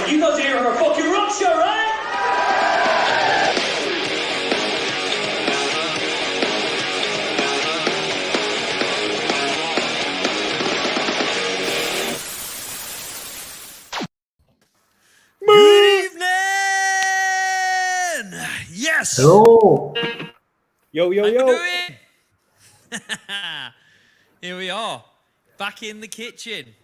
You guys are here for a fucking rock show, right? Good evening! Yes! Hello. Yo, yo, How you yo. doing? Here we are, back in the kitchen.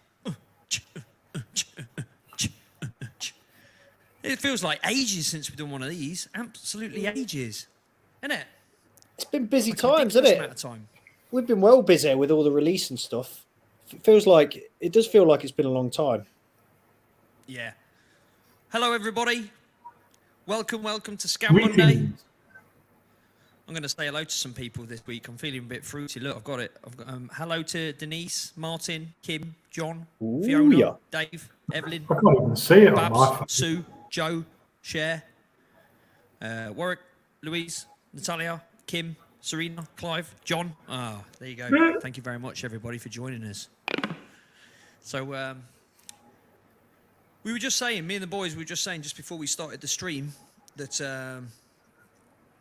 It feels like ages since we've done one of these. Absolutely ages. Isn't it? It's been busy Like a times, ridiculous isn't amount it? of time. We've been well busy with all the release and stuff. It does feel like it's been a long time. Yeah. Hello, everybody. Welcome to Skam Monday. I'm going to say hello to some people this week. I'm feeling a bit fruity. Look, I've got it. I've got hello to Denise, Martin, Kim, John, Ooh, Fiona, yeah. Dave, Evelyn, I can't even see it on my Babs, phone. Sue, Joe, Cher, Warwick, Louise, Natalia, Kim, Serena, Clive, John. Ah, there you go. Thank you very much, everybody, for joining us. So, we were just saying, me and the boys were just saying just before we started the stream that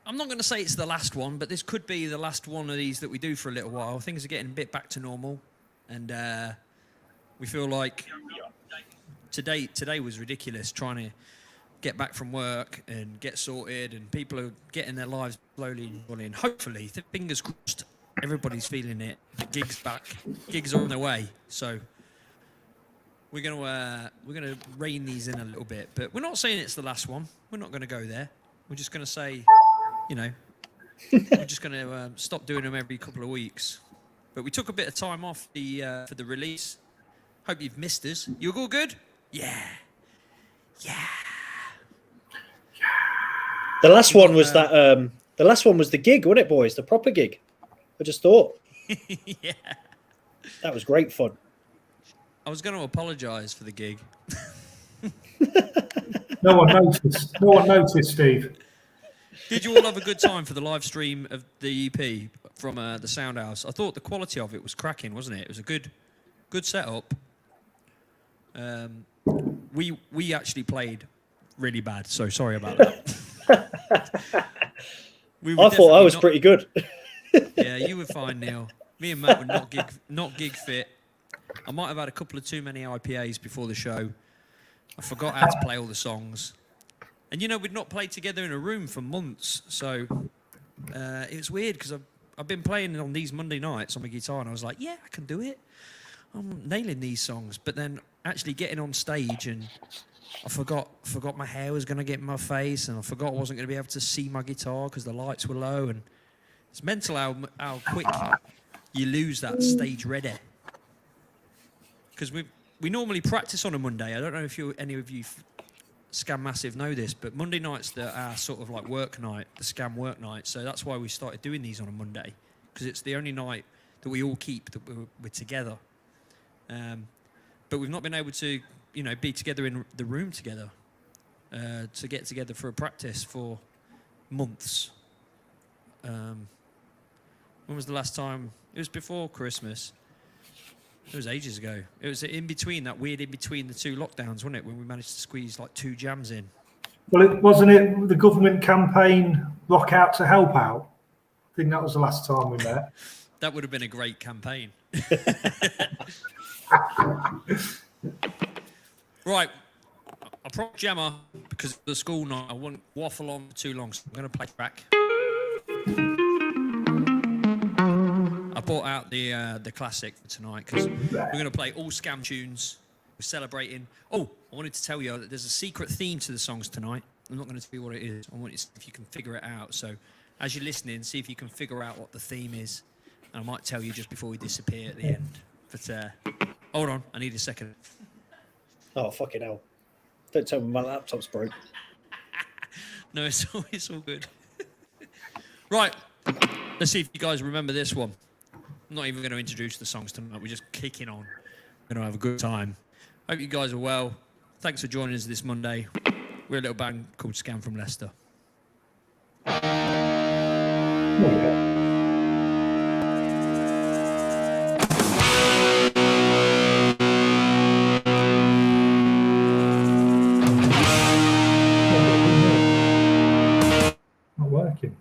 I'm not going to say it's the last one, but this could be the last one of these that we do for a little while. Things are getting a bit back to normal, and we feel like today was ridiculous, trying to get back from work and get sorted, and people are getting their lives slowly rolling. Hopefully, fingers crossed, everybody's feeling it. The gigs back, gigs are on their way, so we're gonna rein these in a little bit. But we're not saying it's the last one. We're not going to go there. We're just going to say, you know, we're just going to stop doing them every couple of weeks. But we took a bit of time off for the release. Hope you've missed us. You all good? Yeah. The last one was the last one was the gig, wasn't it, boys? The proper gig. I just thought. Yeah. That was great fun. I was going to apologise for the gig. No one noticed. No one noticed, Steve. Did you all have a good time for the live stream of the EP from the Sound House? I thought the quality of it was cracking, wasn't it? It was a good setup. We actually played really bad, so sorry about that. I thought I was pretty good. Yeah, you were fine, Neal. Me and Matt were not gig fit. I might have had a couple of too many IPAs before the show. I forgot how to play all the songs. And, you know, we'd not played together in a room for months. So it was weird because I've been playing on these Monday nights on my guitar, and I was like, yeah, I can do it. I'm nailing these songs. But then actually getting on stage, and I forgot my hair was going to get in my face, and I forgot I wasn't going to be able to see my guitar because the lights were low. And it's mental how quick you lose that stage ready. Because we normally practice on a Monday. I don't know if any of you Skam Massive know this, but Monday night's our sort of like work night, the Skam work night. So that's why we started doing these on a Monday, because it's the only night that we all keep that we're together. But we've not been able to, you know, be together in the room together to get together for a practice for months. When was the last time? It was before Christmas. It was ages ago. It was in between the two lockdowns, wasn't it? When we managed to squeeze like 2 jams in. Well, wasn't it the government campaign Rock Out to Help Out? I think that was the last time we met. That would have been a great campaign. Right. I promised Gemma, because of the school night, I won't waffle on for too long, so I'm going to play back. I brought out the classic for tonight because we're going to play all Skam tunes. We're celebrating. Oh, I wanted to tell you that there's a secret theme to the songs tonight. I'm not going to tell you what it is. I want you to see if you can figure it out. So as you're listening, see if you can figure out what the theme is. And I might tell you just before we disappear at the end. But hold on, I need a second. Oh, fucking hell. Don't tell me my laptop's broke. No, it's all good. Right, let's see if you guys remember this one. I'm not even going to introduce the songs tonight. We're just kicking on. We're going to have a good time. Hope you guys are well. Thanks for joining us this Monday. We're a little band called Skam from Leicester. working.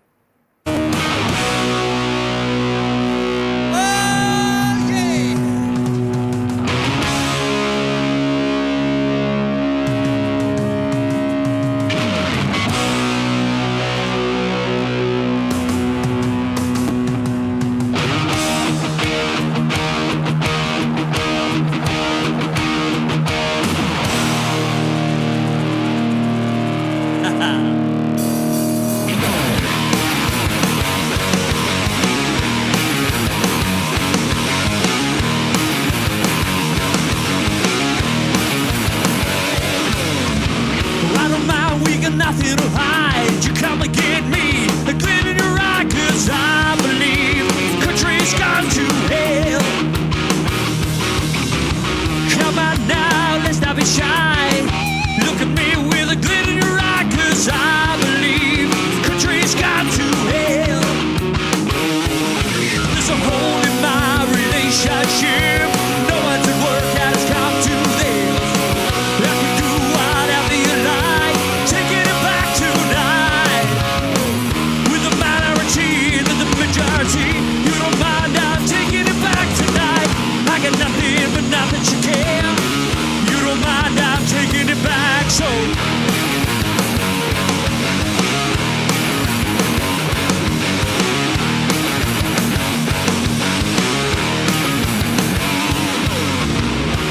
Nothing to hide, you come and get me. The glint in your eye, 'cause I believe country's gone to hell. Come on now, let's not be shy. Look at me with a glint in your eye, 'cause I believe country's gone to hell. There's a hole in my relationship. No one's at work and it's come to this. I can do whatever you like. Taking it back tonight. With the minority and the majority. You don't mind, I'm taking it back tonight. I got nothing but nothing you can. You don't mind, I'm taking it back. So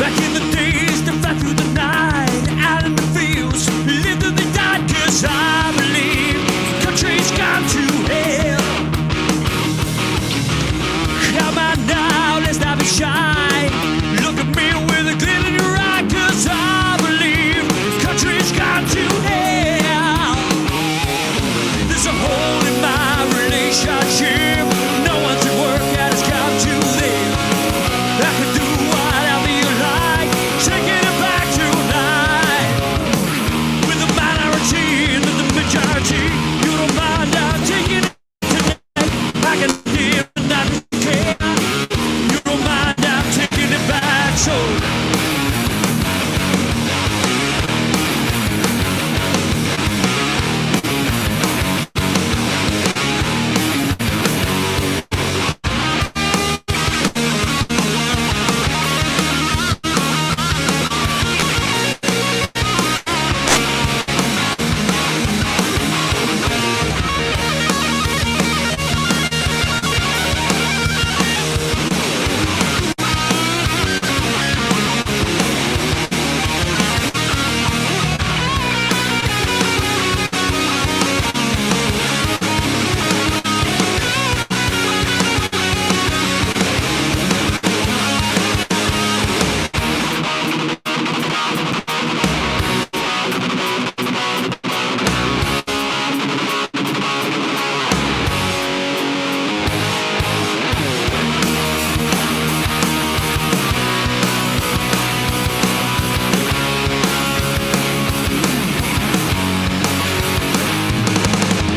back in the days, to fight through the night, out in the fields, lived and they died, 'cause I believe country's gone to hell. Come on now, let's not be shy. Look at me with a glint in your eye, 'cause I believe country's gone to hell. There's a hole in my relationship. No one's at work and it's come to this. I can do whatever you like. Taking it back tonight. With the minority and the majority. You don't mind, I'm taking it tonight. I can hear and not care. You don't mind, I'm taking it back. So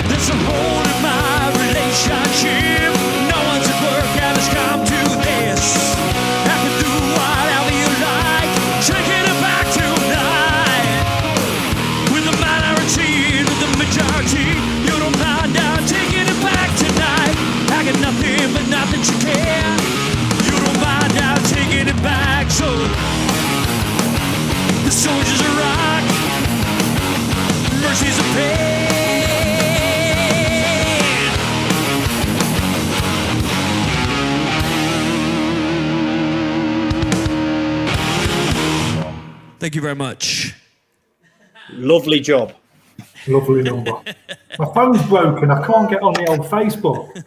there's a hole in my relationship. No one's at work and it's come to this. I can do whatever you like. Taking it back tonight. With the minority and the majority. You don't mind, I'm taking it back tonight. I got nothing but nothing to care. You don't mind, I'm taking it back. So the soldiers are rock. Mercy's a pain. Thank you very much. Lovely job. Lovely number. My phone's broken. I can't get on the old Facebook.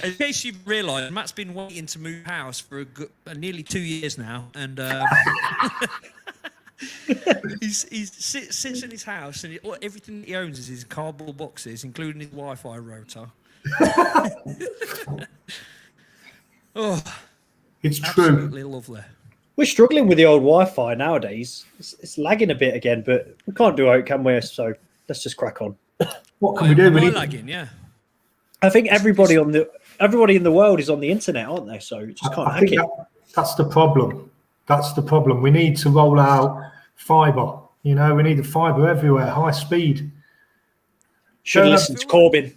In case you've realised, Matt's been waiting to move house for nearly 2 years now, and he sits in his house, and everything he owns is his cardboard boxes, including his Wi-Fi router. Oh, It's true. absolutely lovely. We're struggling with the old Wi-Fi nowadays. It's lagging a bit again, but we can't do it, can we? So let's just crack on. What can we do? We More need lagging, yeah. I think everybody in the world is on the internet, aren't they? So you just can't I hack think it. that's the problem. That's the problem. We need to roll out fibre. You know, we need the fibre everywhere, high speed. Should have listened to Corbyn.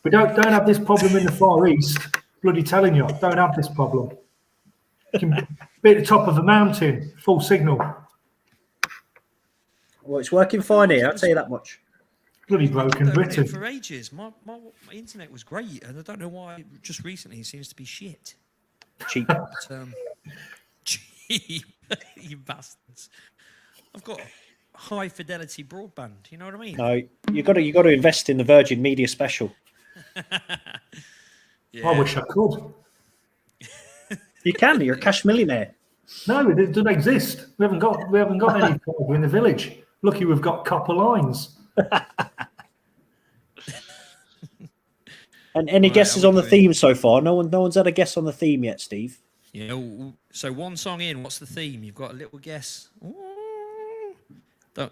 We don't have this problem in the Far East. Bloody telling you, don't have this problem. You can be at the top of a mountain, full signal. Well, it's working fine here, I'll tell you that much. Bloody broken Britain. For ages, my internet was great, and I don't know why. Just recently, it seems to be shit. Cheap. But, cheap, you bastards! I've got high fidelity broadband. You know what I mean? No, you got to invest in the Virgin Media Special. Yeah. I wish I could. You can. You're a cash millionaire. No, it doesn't exist. We haven't got any fibre in the village. Lucky we've got copper lines. And any guesses on the theme so far? No one's had a guess on the theme yet, Steve. Yeah. So one song in, what's the theme? You've got a little guess. Ooh.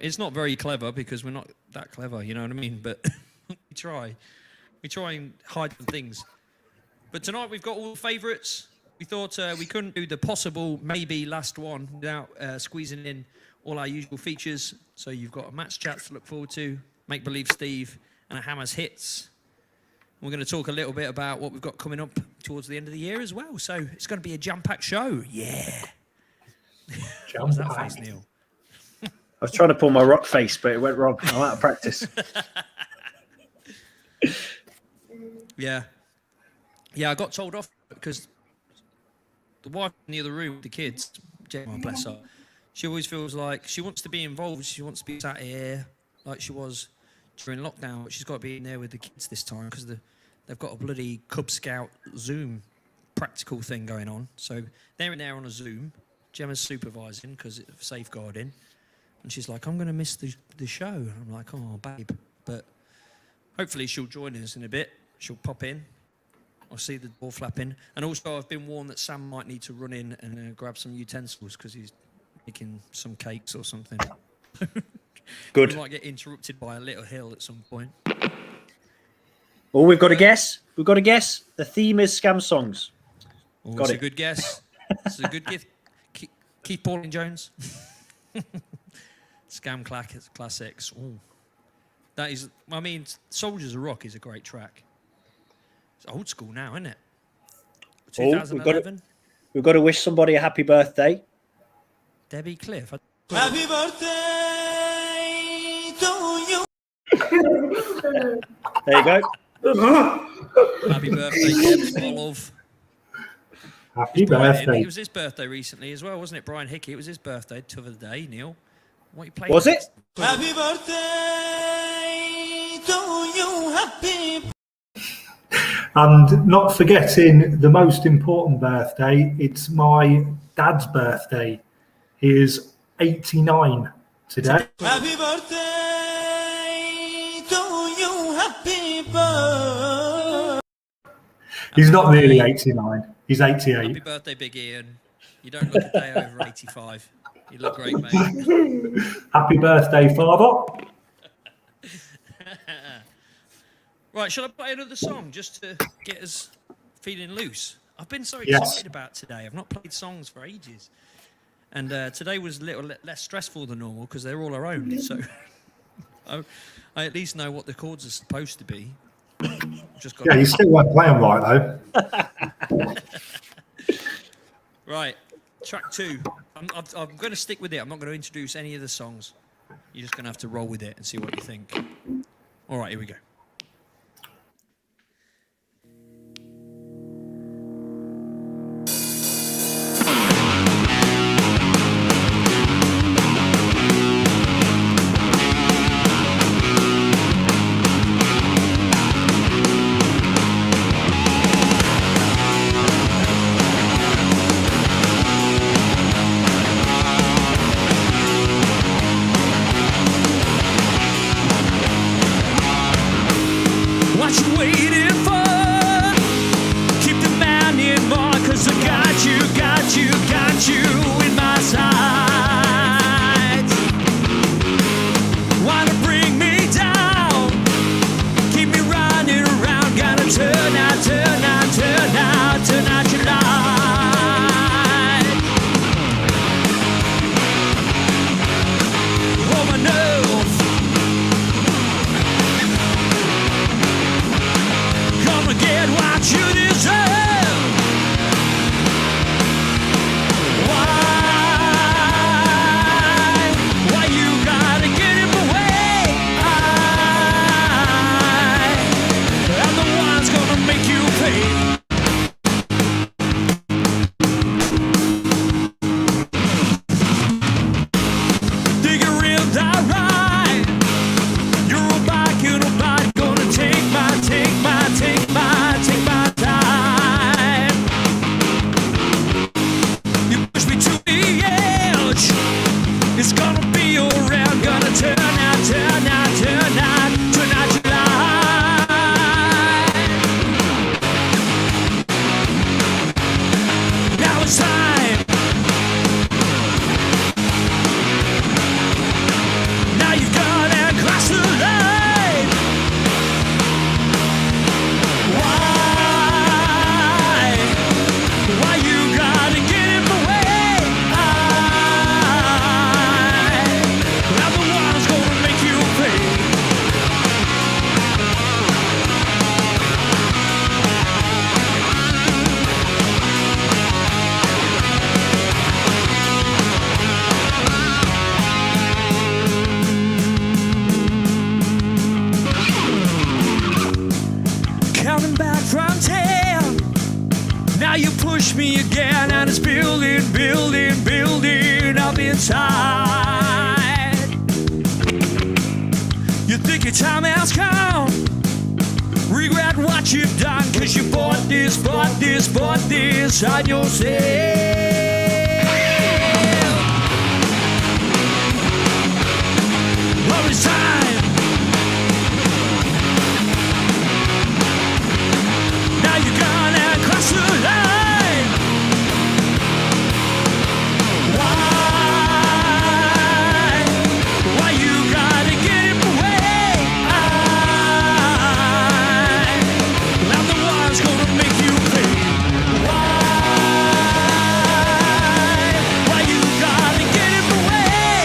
It's not very clever because we're not that clever. You know what I mean? But we try. We try and hide the things. But tonight we've got all the favourites. We thought we couldn't do the possible maybe last one without squeezing in all our usual features. So you've got a Matt's Chats to look forward to, Make Believe Steve, and a Hammer's Hits. We're going to talk a little bit about what we've got coming up towards the end of the year as well. So it's going to be a jam-packed show. Yeah. What was that face, Neal? I was trying to pull my rock face, but it went wrong. I'm out of practice. Yeah. Yeah, I got told off because the wife in the other room with the kids, Gemma, bless her, she always feels like she wants to be involved. She wants to be sat here like she was during lockdown, but she's got to be in there with the kids this time because they've got a bloody Cub Scout Zoom practical thing going on. So they're in there on a Zoom. Gemma's supervising because it's safeguarding. And she's like, I'm going to miss the show. And I'm like, oh, babe. But hopefully she'll join us in a bit. She'll pop in. I'll see the door flapping. And also I've been warned that Sam might need to run in and grab some utensils because he's making some cakes or something. Good. We might get interrupted by a little hill at some point. Well, we've got to guess. We've got to guess. The theme is Skam songs. Oh, Got it's it. a good guess. It's a good gift. Keith Pauline Jones. Skam classics. Ooh. That is, I mean, Soldiers of Rock is a great track. It's old school now, isn't it? 2011. We've got to wish somebody a happy birthday. Debbie Cliff. Happy birthday to you. There you go. Happy birthday, Debs, my love. Happy Brian, birthday. it was his birthday recently as well, wasn't it, Brian Hickey? It was his birthday, the other day, Neal. What you playing? Was it? Happy birthday to you. Happy. And not forgetting the most important birthday, it's my dad's birthday. He is 89 today. Happy birthday to you. Happy birthday. He's not really 89. He's 88. Happy birthday, Big Ian. You don't look a day over 85. You look great, mate. Happy birthday, father. Right, shall I play another song just to get us feeling loose? I've been so excited about today. I've not played songs for ages. And today was a little less stressful than normal because they're all our own. So I at least know what the chords are supposed to be. Just got You still won't play them right, though. Right, track 2. I'm going to stick with it. I'm not going to introduce any of the songs. You're just going to have to roll with it and see what you think. All right, here we go. What you waiting for? Keep demanding more, 'cause I got you in my sights. Wanna bring me down, keep me running around. Gotta turn out your light. Oh, my push me again, and it's building, building, building up inside. You think your time has come, regret what you've done, cause you bought this on yourself. Well, it's time. Now you're gonna cross the line. Why you gotta get in the way? I'm the one's gonna make you pay. Why you gotta get in the way?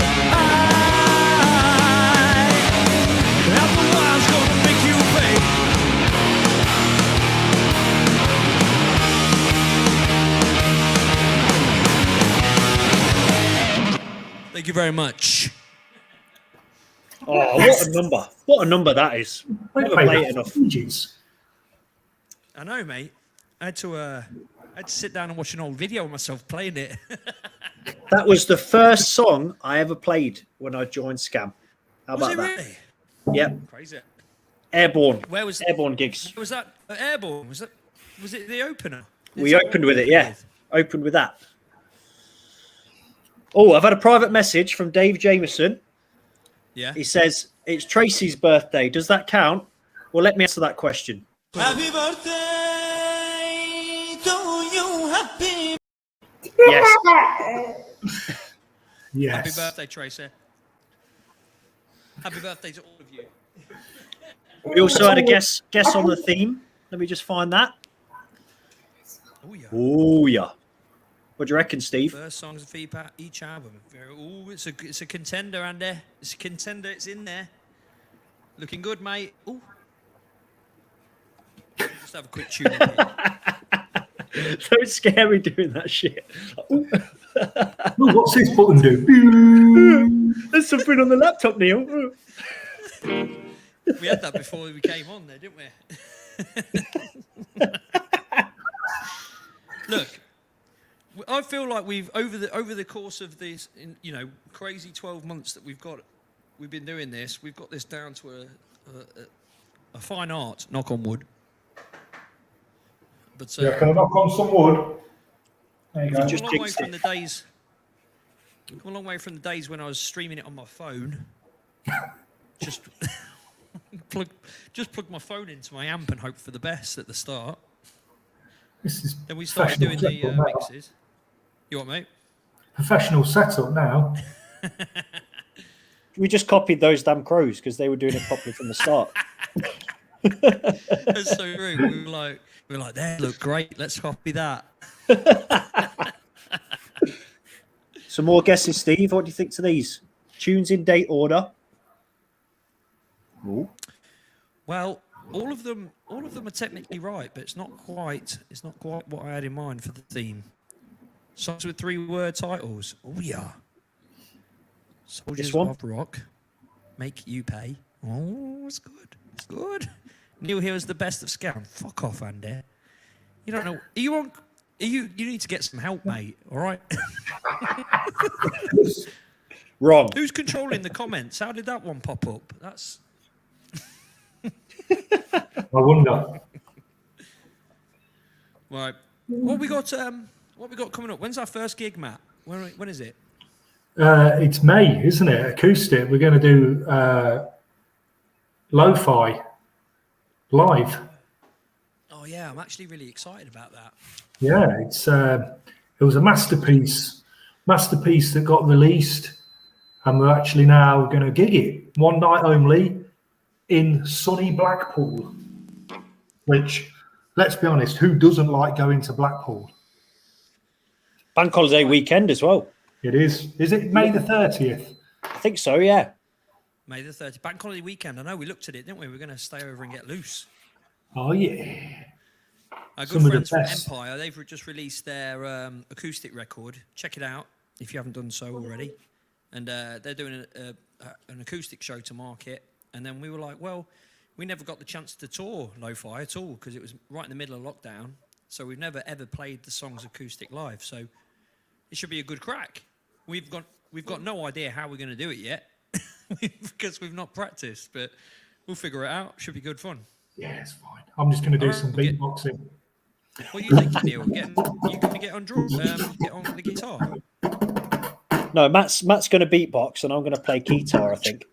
I'm the one's gonna make you pay. Thank you very much. Oh, what a number! What a number that is. Never play it enough. I know, mate. I had to sit down and watch an old video of myself playing it. That was the first song I ever played when I joined Skam. How Was about it that? really? Yep. Crazy. Airborne. Where was Airborne gigs? Was that Airborne? Was it the opener? We opened with it, yeah. Opened with that. Oh, I've had a private message from Dave Jameson. Yeah. He says, it's Tracy's birthday. Does that count? Well, let me answer that question. Happy birthday to you, happy. Yes. Yes. Happy birthday, Tracy. Happy birthday to all of you. We also had a guest on the theme. Let me just find that. Oh yeah. Oh, yeah. What do you reckon, Steve? First songs of each album. Oh, it's a contender, Andy. It's a contender. It's in there. Looking good, mate. Oh. Just have a quick tune in here. So scary doing that shit. Ooh, what's this button do? There's something on the laptop, Neil. We had that before we came on there, didn't we? Look, I feel like we've over the course of this, crazy 12 months that we've been doing this. We've got this down to a fine art. Knock on wood. But Yeah, can I knock on some wood? There you go. Come a long way from the days. Come a long way from the days when I was streaming it on my phone. Just plug my phone into my amp and hope for the best at the start. This is Then we started doing the professional setup now. mixes. You what, mate? Professional setup now. We just copied those damn crows because they were doing it properly from the start. That's so true. We were like, they look great. Let's copy that. Some more guesses, Steve. What do you think to these? Tunes in date order. Ooh. Well, all of them are technically right, but it's not quite what I had in mind for the theme. Songs with 3-word titles. Oh yeah. Soldiers one? of Rock. Make you pay. Oh, it's good. It's good. Neal Here's the best of Skam. Fuck off, Andy. You don't know. Are you on? You need to get some help, mate. All right. Wrong. Who's controlling the comments? How did that one pop up? That's. I wonder. Right. What we got? What we got coming up? When's our first gig, Matt? When is it? It's May, isn't it? Acoustic. We're going to do lo-fi live. Oh yeah, I'm actually really excited about that. Yeah, it was a masterpiece that got released, and we're actually now going to gig it one night only in sunny Blackpool. Which, let's be honest, who doesn't like going to Blackpool? Bank holiday weekend as well. It is. Is it May the 30th? I think so, yeah. May the 30th, bank holiday weekend. I know we looked at it, didn't we? We're going to stay over and get loose. Oh yeah. Our Some good of the friends from best. Empire, they've just released their acoustic record. Check it out if you haven't done so already. And they're doing an acoustic show to market. And then we were like, well, we never got the chance to tour Lo-Fi at all because it was right in the middle of lockdown. so we've never ever played the songs acoustic live. So it should be a good crack. We've got no idea how we're going to do it yet because we've not practiced, but we'll figure it out. Should be good fun. Yeah, it's fine. I'm just going to do some beatboxing. What are you thinking, Neil? You going to get on get on the guitar? No, Matt's going to beatbox, and I'm going to play guitar, I think.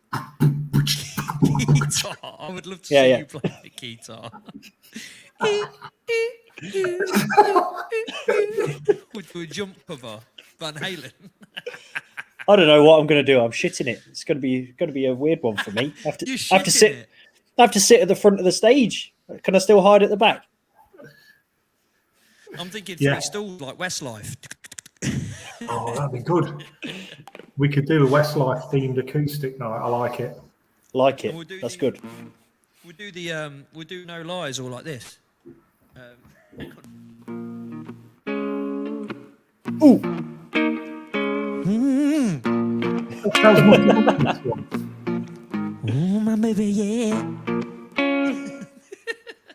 Guitar. I would love to see you play the guitar. Would do a jump cover, Van Halen. I don't know what I'm going to do. I'm shitting it. It's going to be a weird one for me. I have to sit at the front of the stage. Can I still hide at the back? I'm thinking three stools like Westlife. Oh, that'd be good. We could do a Westlife themed acoustic night. I like it. Like it. That's good. We'll do No Lies all like this. Ooh. That sounds more like this one. Oh, my baby, yeah.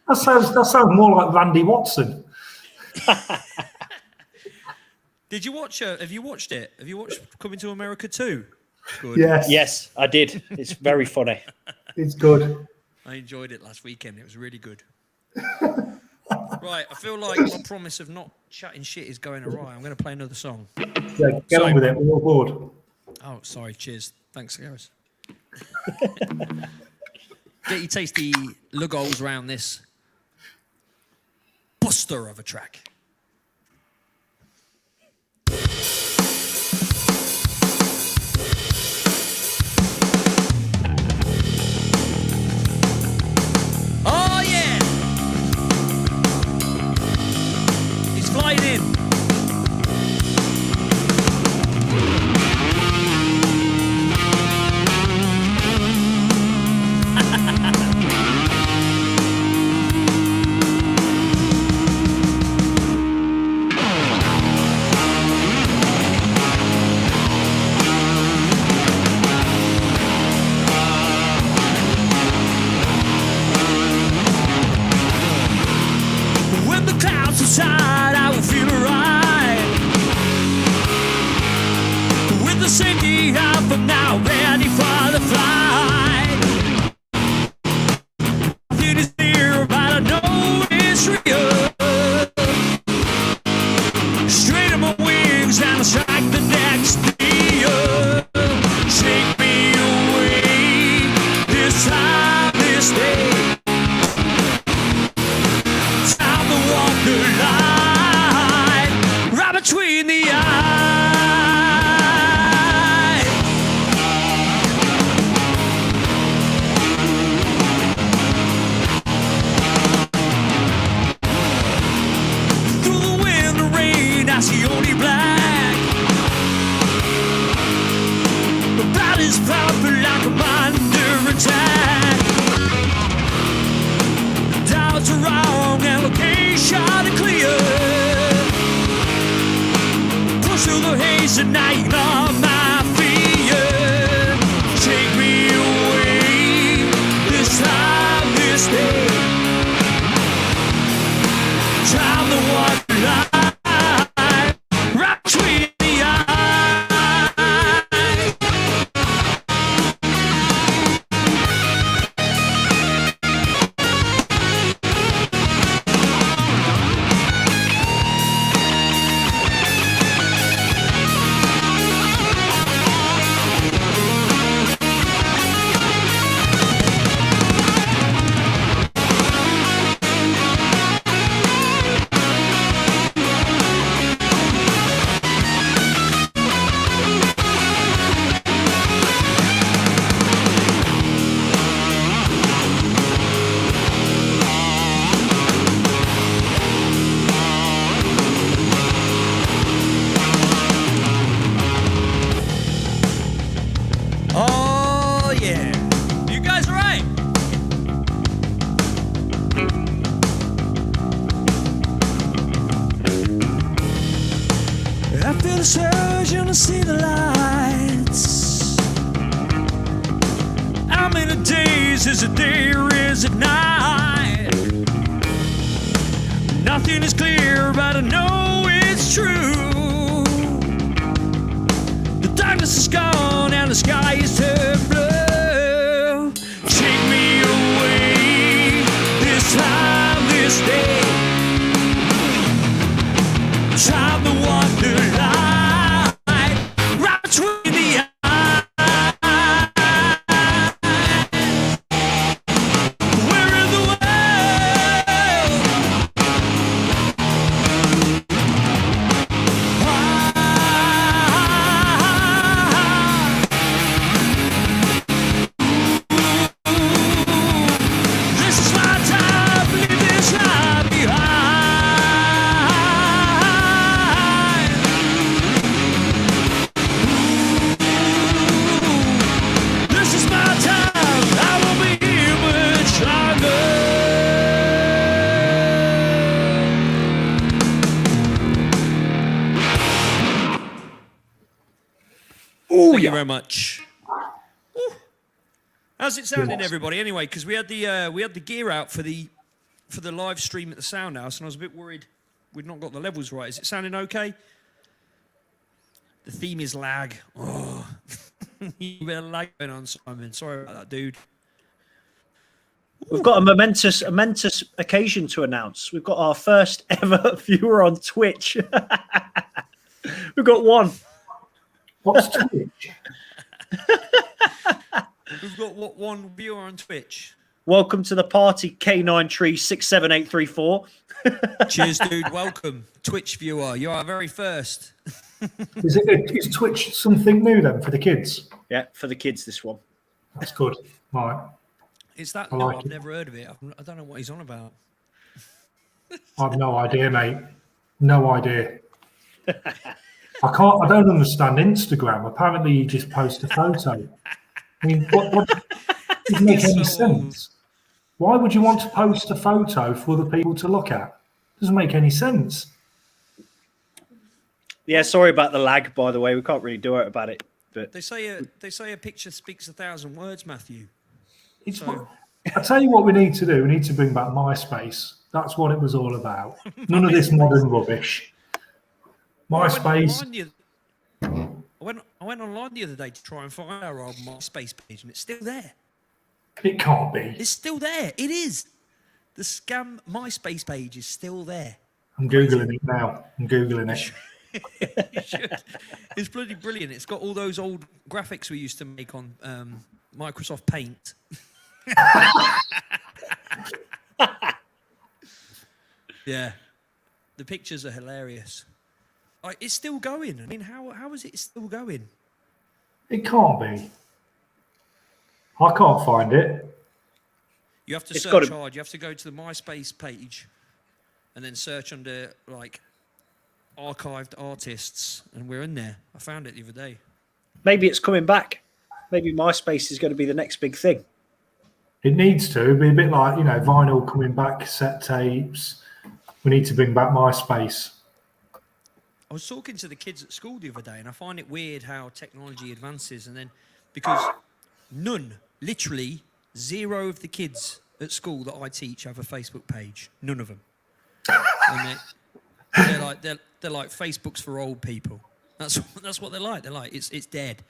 That sounds more like Randy Watson. Did you watch? Have you watched it? Have you watched Coming to America 2? Good. Yes, I did. It's very funny. It's good. I enjoyed it last weekend. It was really good. Right, I feel like my promise of not chatting shit is going awry. I'm going to play another song. Yeah, get on with it. We're all bored. Oh, sorry. Cheers. Thanks, guys. Get your tasty lugos around this buster of a track. Oh, yeah! He's flying in. I will feel right with the safety of I'm now ready for the flight. It is near, but I know it's real. Straight on my wings, and I'll strike the next deal. Take me away this time, this day. Time to walk the line right between the eyes. Through the wind and rain, I see only black. The body's powerful like I'm under attack. Doubts are wrong and location clear. Push through the haze and I ignore my fear. Take me away this time, this day. Time to walk the line right between the eyes. Oh, yeah. You guys all right? I feel the surge and I see the lights. I'm in a daze, is it day or is it night? Nothing Nothing is clear, but I know it's true. The darkness is gone and the sky is turned blue. Take me away this time, this day. Time to wander light right between the eyes. Where in the world? This is my time, leave this life behind. This is my time, I will be here much longer. Thank you very much. Ooh. How's it sounding, everybody? Anyway, because we had the gear out for the live stream at the Sound House, and I was a bit worried we'd not got the levels right. Is it sounding okay? The theme is lag. Oh, you better lag going on, Simon. Sorry about that, dude. We've got a momentous occasion to announce. We've got our first ever viewer on Twitch. We've got one. What's Twitch? We've got one viewer on Twitch. Welcome to the party, K9Tree67834. Cheers, dude. Welcome, Twitch viewer. You are our very first. Is Twitch something new then for the kids? Yeah, for the kids, this one. That's good. Right. Is that I no? like I've it. never heard of it. I don't know what he's on about. I've no idea, mate. No idea. I don't understand Instagram. Apparently, you just post a photo. I mean, what doesn't make any sense. Why would you want to post a photo for other people to look at? Doesn't make any sense. Yeah, sorry about the lag, by the way. We can't really do it about it. But They say a picture speaks 1,000 words, Matthew. It's So- I tell you what we need to do. We need to bring back MySpace. That's what it was all about. None of this modern rubbish. MySpace. I went online the other day to try and find our old MySpace page, and it's still there. It can't be. It's still there. It is. The Skam MySpace page is still there. I'm Googling it now. I'm Googling it. You should. It's bloody brilliant. It's got all those old graphics we used to make on Microsoft Paint. Yeah. The pictures are hilarious. It's still going. I mean, how is it still going? It can't be. I can't find it. You have to It's search gotta- hard. You have to go to the MySpace page and then search under, like, archived artists, and we're in there. I found it the other day. maybe it's coming back. Maybe MySpace is going to be the next big thing. It needs to be a bit like, vinyl coming back, cassette tapes. We need to bring back MySpace. I was talking to the kids at school the other day, and I find it weird how technology advances, and then because literally zero of the kids at school that I teach have a Facebook page. None of them. And they're like Facebook's for old people. That's what they're like. They're like it's dead.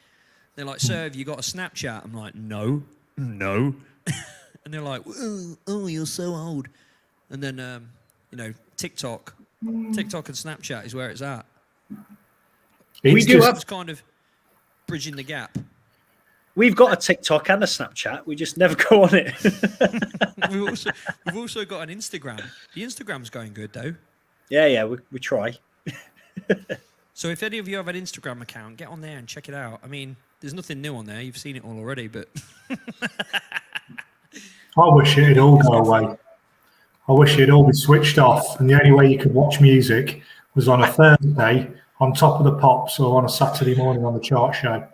They're like, sir, have you got a Snapchat? I'm like, no. And they're like, oh, you're so old. And then TikTok and Snapchat is where it's at. It's It's kind of bridging the gap. We've got a TikTok and a Snapchat. We just never go on it. We've also got an Instagram. The Instagram's going good though. Yeah, we try. So if any of you have an Instagram account, get on there and check it out. I mean, there's nothing new on there. You've seen it all already, but I wish it'd all go away. I wish it'd all be switched off, and the only way you could watch music was on a Thursday on Top of the Pops or on a Saturday morning on the chart show.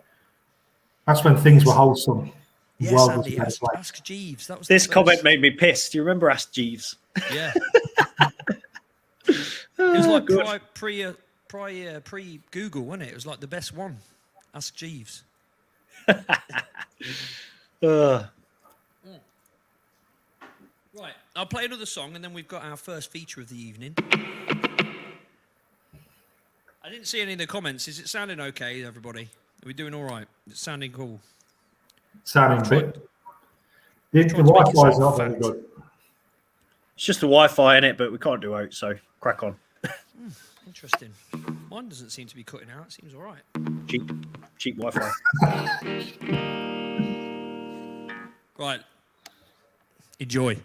That's when things were wholesome. The yes, world was Andy, a better place. ask Jeeves. That was This the comment first- made me pissed. Do you remember Ask Jeeves? Yeah. It was like Good. pre Google, wasn't it? It was like the best one. Ask Jeeves. Right, I'll play another song, and then we've got our first feature of the evening. I didn't see any of the comments. Is it sounding okay, everybody? Are we doing all right? It's sounding cool. Sounding bit. The Wi-Fi is not very good. It's just the Wi-Fi in it, but we can't do out, so crack on. Interesting. Mine doesn't seem to be cutting out. It seems all right. Cheap Wi-Fi. Right. Enjoy.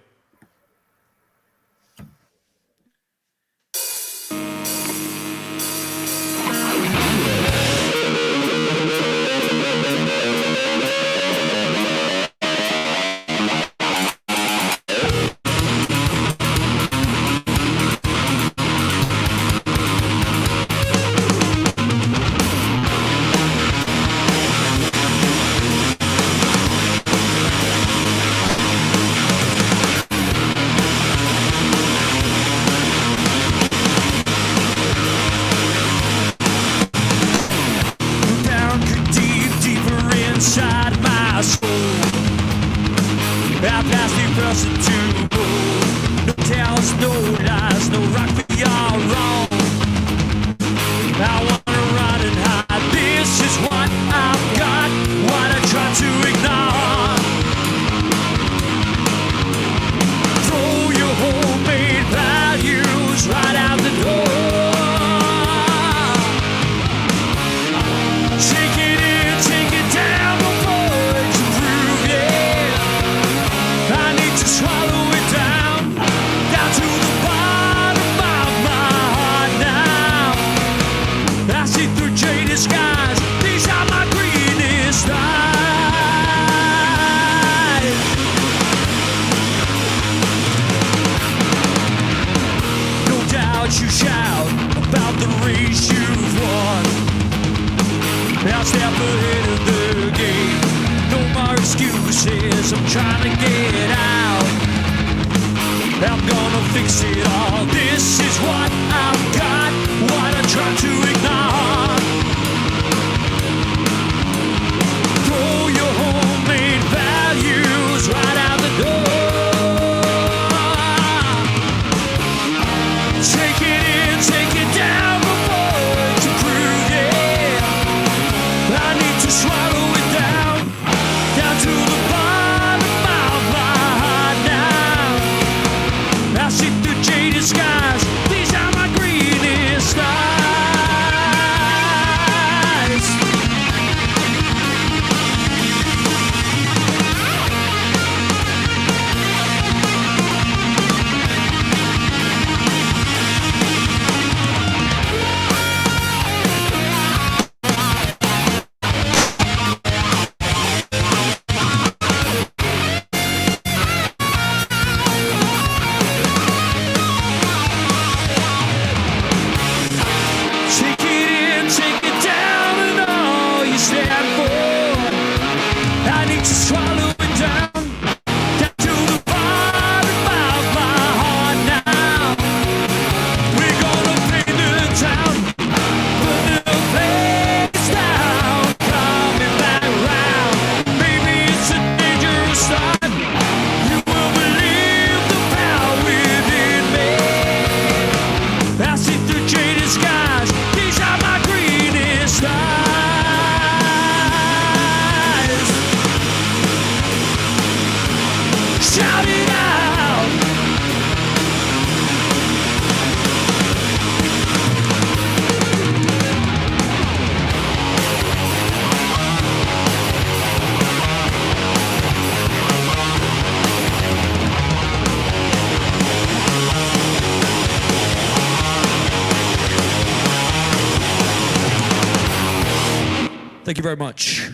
Thank you very much.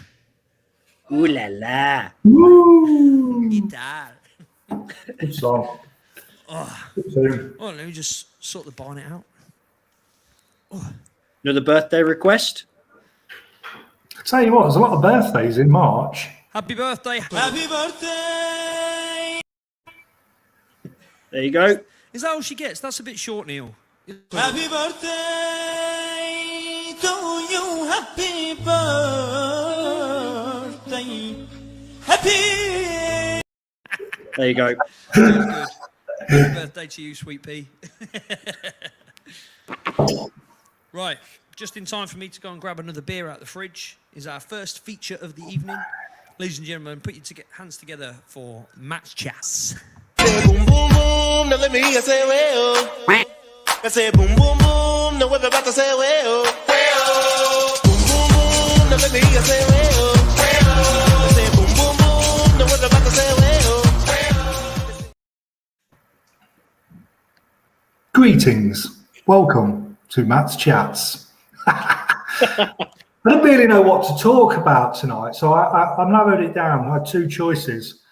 Ooh la la. Woo! Good song. Good tune. Oh, let me just sort the bonnet out. Another birthday request? I tell you what, there's a lot of birthdays in March. Happy birthday. Happy birthday. There you go. Is that all she gets? That's a bit short, Neal. Happy birthday to you. Happy birthday. Happy. There you go. Good. Happy birthday to you, sweet pea. Right, just in time for me to go and grab another beer out the fridge is our first feature of the evening. Ladies and gentlemen, put your hands together for Matt's Chats. Say boom boom boom, now let me hear you say well. I say boom boom boom, now everybody say well. Boom boom boom, now let me hear you say well. I say boom boom boom, now everybody say well. Greetings. Welcome to Matt's Chats. I don't really know what to talk about tonight, so I narrowed it down. I had two choices.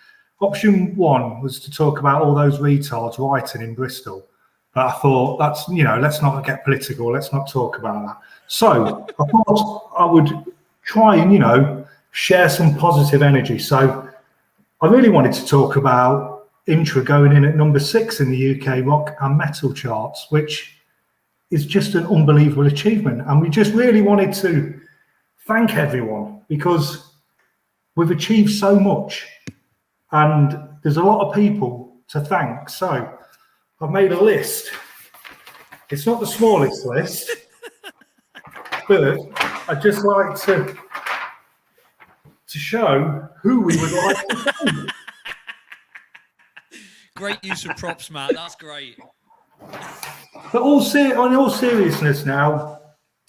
Option one was to talk about all those retards writing in Bristol. But I thought, that's, let's not get political. Let's not talk about that. So I thought I would try and, share some positive energy. So I really wanted to talk about Intra going in at number 6 in the UK rock and metal charts, which is just an unbelievable achievement. And we just really wanted to thank everyone because we've achieved so much and there's a lot of people to thank. So I've made a list. It's not the smallest list, but I'd just like to show who we would like to thank. Great use of props, Matt. That's great. But in all seriousness now,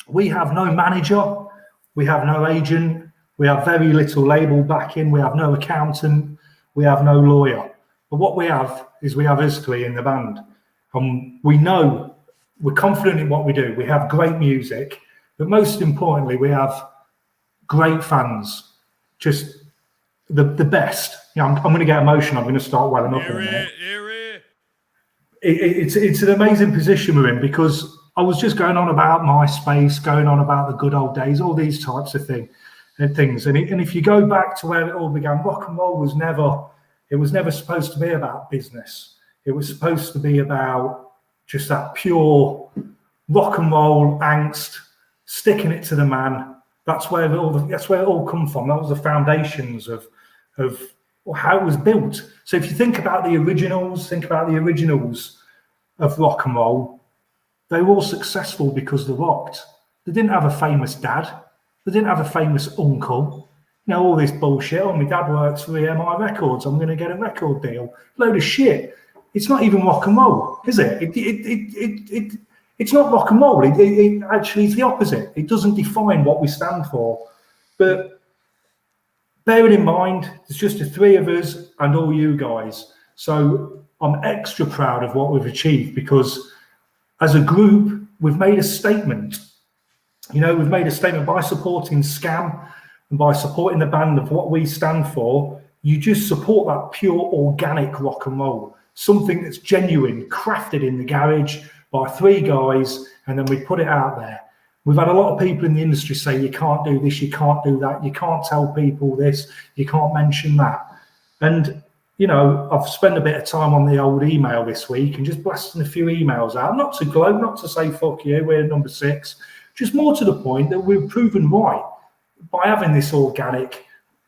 we have no manager, we have no agent, we have very little label backing, we have no accountant, we have no lawyer. But what we have is we have us three in the band. And we know, we're confident in what we do. We have great music, but most importantly, we have great fans. Just the best. I'm going to get emotional. I'm going to start welling up in a minute. It's an amazing position we're in because I was just going on about MySpace, going on about the good old days, all these types of things. And if you go back to where it all began, rock and roll was never supposed to be about business. It was supposed to be about just that pure rock and roll angst, sticking it to the man. That's where it all come from. That was the foundations of how it was built. So if you think about the originals of rock and roll, they were all successful because they rocked. They didn't have a famous dad. They didn't have a famous uncle. All this bullshit. Oh, my dad works for EMI Records. I'm going to get a record deal. Load of shit. It's not even rock and roll, is it? It's not rock and roll. It actually is the opposite. It doesn't define what we stand for. But bear it in mind, there's just the three of us and all you guys. So I'm extra proud of what we've achieved because as a group, we've made a statement. We've made a statement by supporting Skam and by supporting the band of what we stand for. You just support that pure organic rock and roll, something that's genuine, crafted in the garage by three guys, and then we put it out there. We've had a lot of people in the industry say, you can't do this, you can't do that, you can't tell people this, you can't mention that. And, I've spent a bit of time on the old email this week and just blasting a few emails out, not to gloat, not to say, fuck you, we're number 6, just more to the point that we've proven right. By having this organic,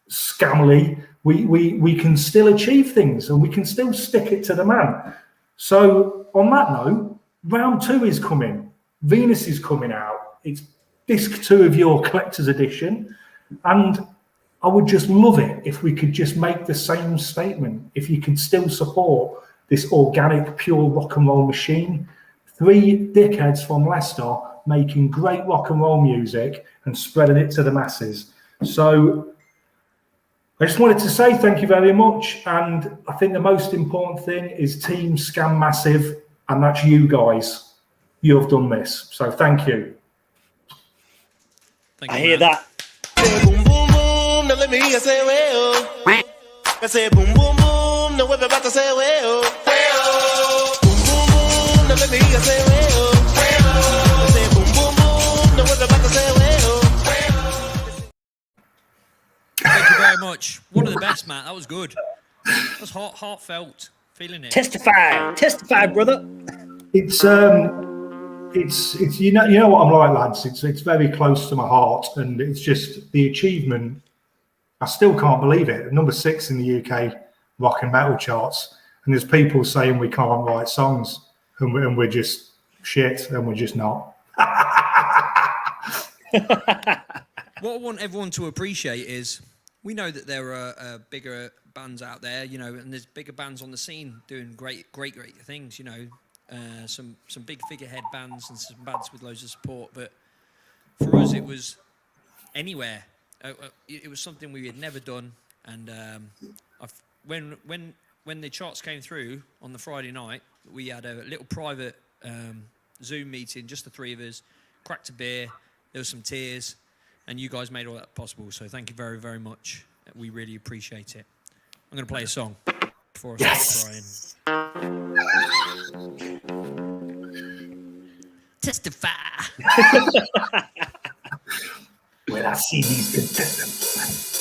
scamly, we can still achieve things and we can still stick it to the man. So on that note, round 2 is coming. Venus is coming out. It's disc 2 of your collector's edition. And I would just love it if we could just make the same statement. If you could still support this organic, pure rock and roll machine. 3 dickheads from Leicester making great rock and roll music and spreading it to the masses. So I just wanted to say thank you very much. And I think the most important thing is Team Skam Massive, and that's you guys. You have done this. So thank you. I hear that. Say boom boom boom, now let me hear you say well. I say boom boom boom, now everybody say well. Boom boom boom, now let me hear you say well. I say boom boom boom, now everybody say well. Thank you very much. One of the best, Matt. That was good. That was heartfelt. Feeling it. Testify, brother. It's you know what I'm like, lads. It's very close to my heart, and it's just the achievement. I still can't believe it. Number 6 in the UK rock and metal charts, and there's people saying we can't write songs, and we're just shit, and we're just not. What I want everyone to appreciate is we know that there are bigger bands out there, you know, and there's bigger bands on the scene doing great things, you know, some big figurehead bands and some bands with loads of support. But for us, it was anywhere. It was something we had never done, and when the charts came through on the Friday night, we had a little private Zoom meeting, just the three of us, cracked a beer, there was some tears, and you guys made all that possible. So thank you very, very much. We really appreciate it. I'm going to play a song before I start crying. Testify. When I see these contestants.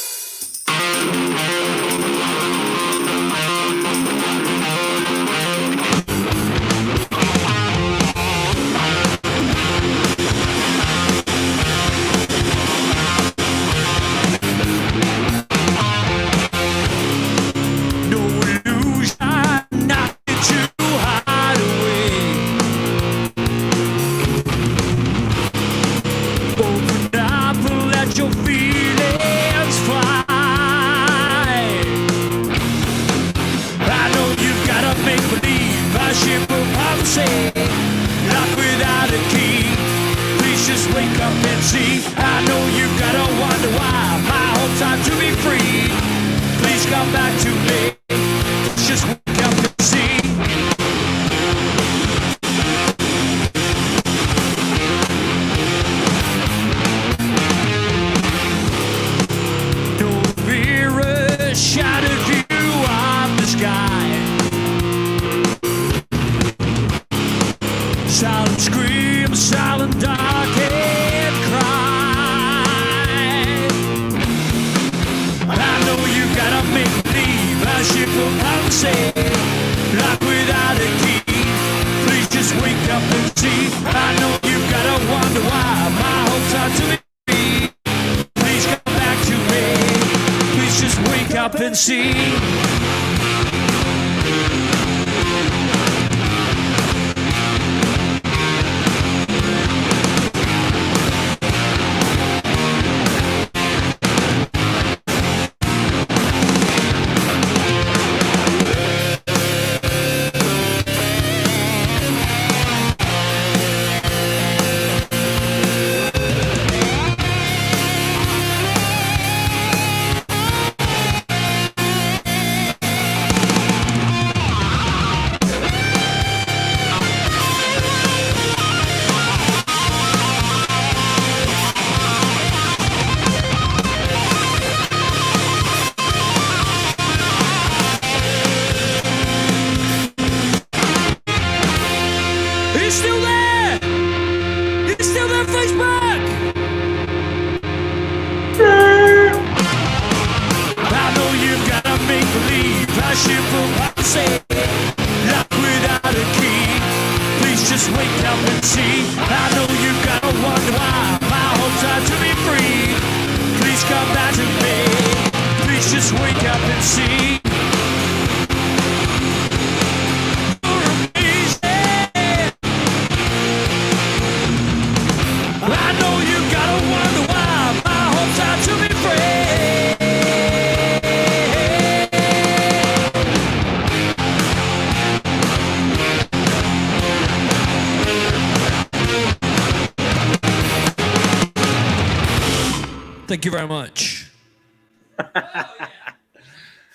Thank you very much.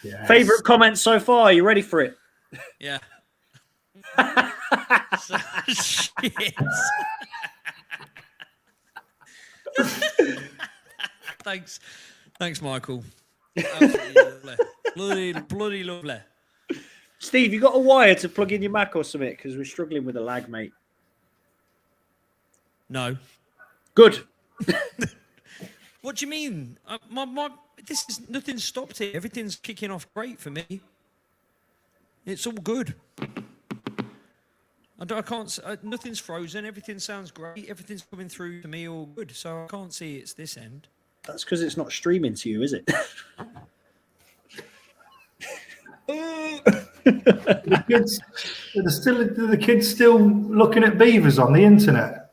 Yes. Favorite comment so far? You ready for it? Yeah. Shit. Thanks, Michael. Absolutely lovely. Bloody lovely. Steve, you got a wire to plug in your Mac or something? Because we're struggling with the lag, mate. No. Good. What do you mean? This is nothing stopped it. Everything's kicking off great for me. It's all good. I can't. Nothing's frozen. Everything sounds great. Everything's coming through to me all good. So I can't see it's this end. That's because it's not streaming to you, is it? The kids still looking at beavers on the internet.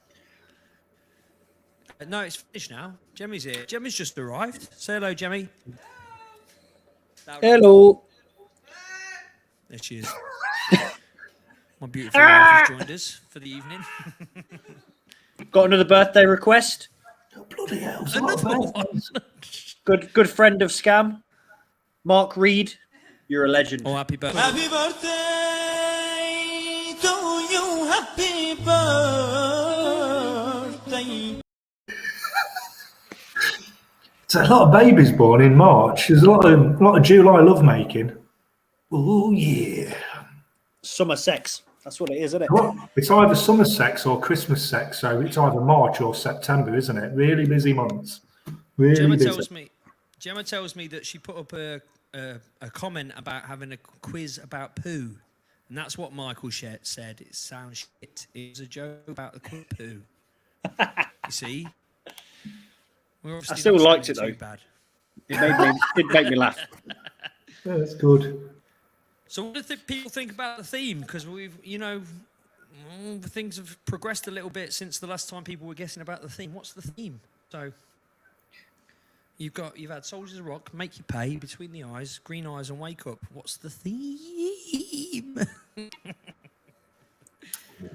No, it's finished now. Jemmy's here. Jemmy's just arrived. Say hello, Jemmy. Hello. There she is. My beautiful wife has joined us for the evening. Got another birthday request. Oh, bloody hell. Another one. Good friend of Skam, Mark Reed. You're a legend. Oh, happy birthday. Happy birthday to you. Happy birthday. There's a lot of babies born in March. There's a lot of July lovemaking. Oh, yeah. Summer sex. That's what it is, isn't it? Well, it's either summer sex or Christmas sex, so it's either March or September, isn't it? Really busy months. Really busy. Gemma tells me that she put up a comment about having a quiz about poo. And that's what Michael said. It sounds shit. It was a joke about the poo. You see? I still liked it, though. Bad. It did make me laugh. Yeah, that's good. So what do people think about the theme? Because we've, things have progressed a little bit since the last time people were guessing about the theme. What's the theme? So you've had Soldiers of Rock, Make You Pay, Between the Eyes, Green Eyes and Wake Up. What's the theme?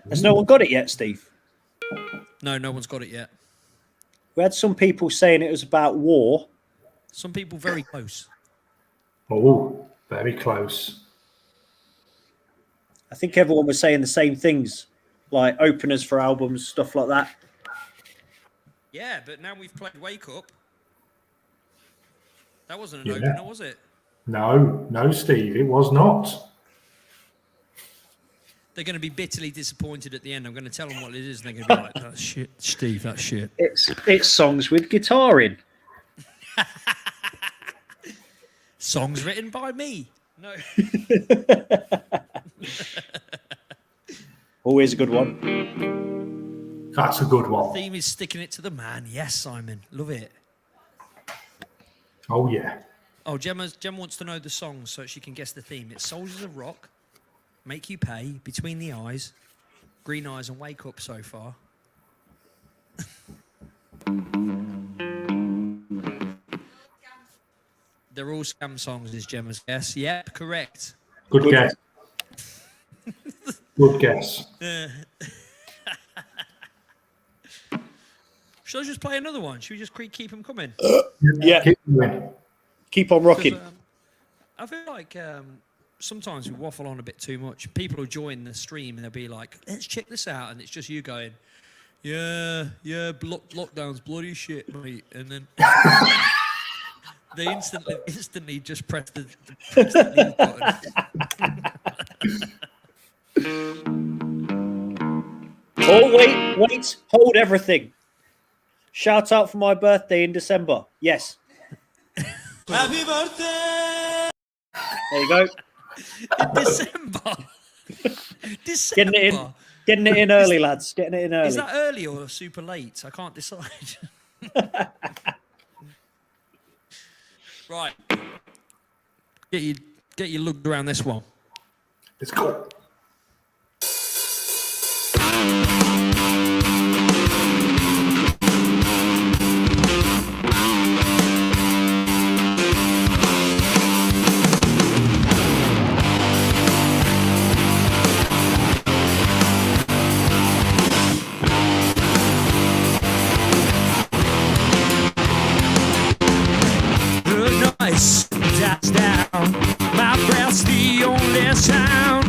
Has no one got it yet, Steve? No one's got it yet. We had some people saying it was about war. Some people very close. Oh, very close. I think everyone was saying the same things, like openers for albums, stuff like that. Yeah, but now we've played Wake Up. That wasn't an opener, was it? No, Steve, it was not. They're going to be bitterly disappointed at the end. I'm going to tell them what it is, and they're going to be like, "That's shit, Steve. That's shit." It's songs with guitar in. Songs written by me. No. Always a good one. That's a good one. The theme is sticking it to the man. Yes, Simon. Love it. Oh, yeah. Oh, Gemma wants to know the song so she can guess the theme. It's Soldiers of Rock, Make You Pay, Between the Eyes, Green Eyes and Wake Up so far. They're all Skam songs, is Gemma's guess. Yep, correct. Good guess. Good guess. Shall I just play another one? Should we just keep them coming? Yeah. Keep on rocking. I feel like sometimes we waffle on a bit too much. People will join the stream and they'll be like, let's check this out. And it's just you going, yeah, lockdown's bloody shit, mate. And then they instantly just press the leave button. Oh, wait, hold everything. Shout out for my birthday in December. Yes. Happy birthday. There you go. In December. Getting it in early, lads. Getting it in early. Is that early or super late? I can't decide. Right. Get you looked around this one. Let's go. That's down. My breath's the only sound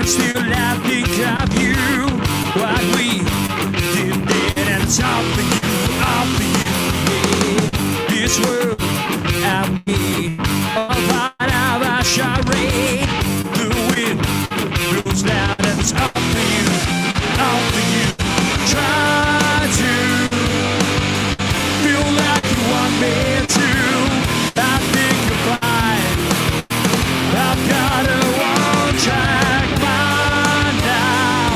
but still I think of you. What we did then, and it's all for you, yeah. This world, I mean, a part of our charade. The wind blows loud, and it's all for you, all for you. Try to feel like you want me to. I think you're fine. I've got a one-track mind now.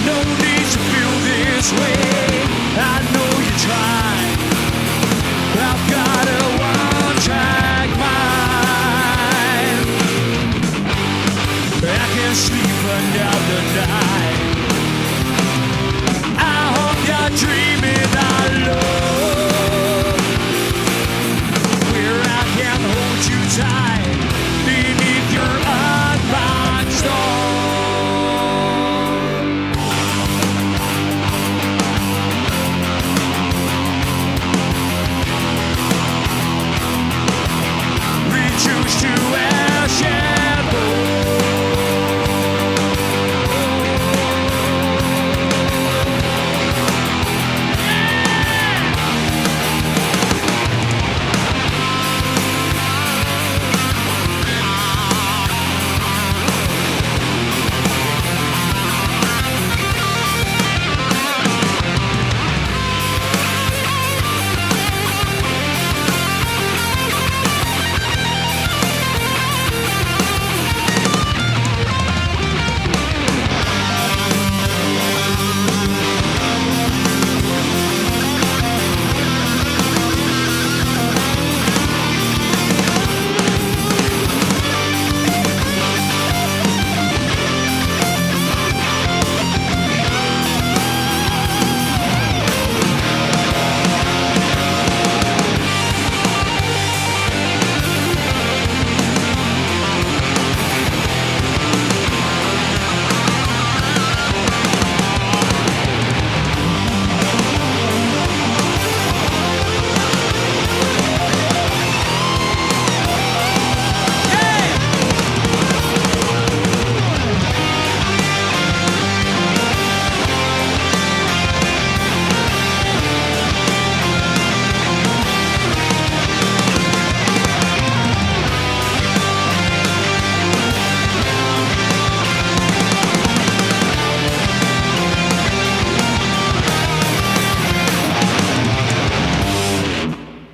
No need to feel this way. I know you're trying. I've got a one-track mind. I can't sleep another night. I hope you're dreaming our love, where I can hold you tight beneath your unboxed door. Reduced to ash and bone.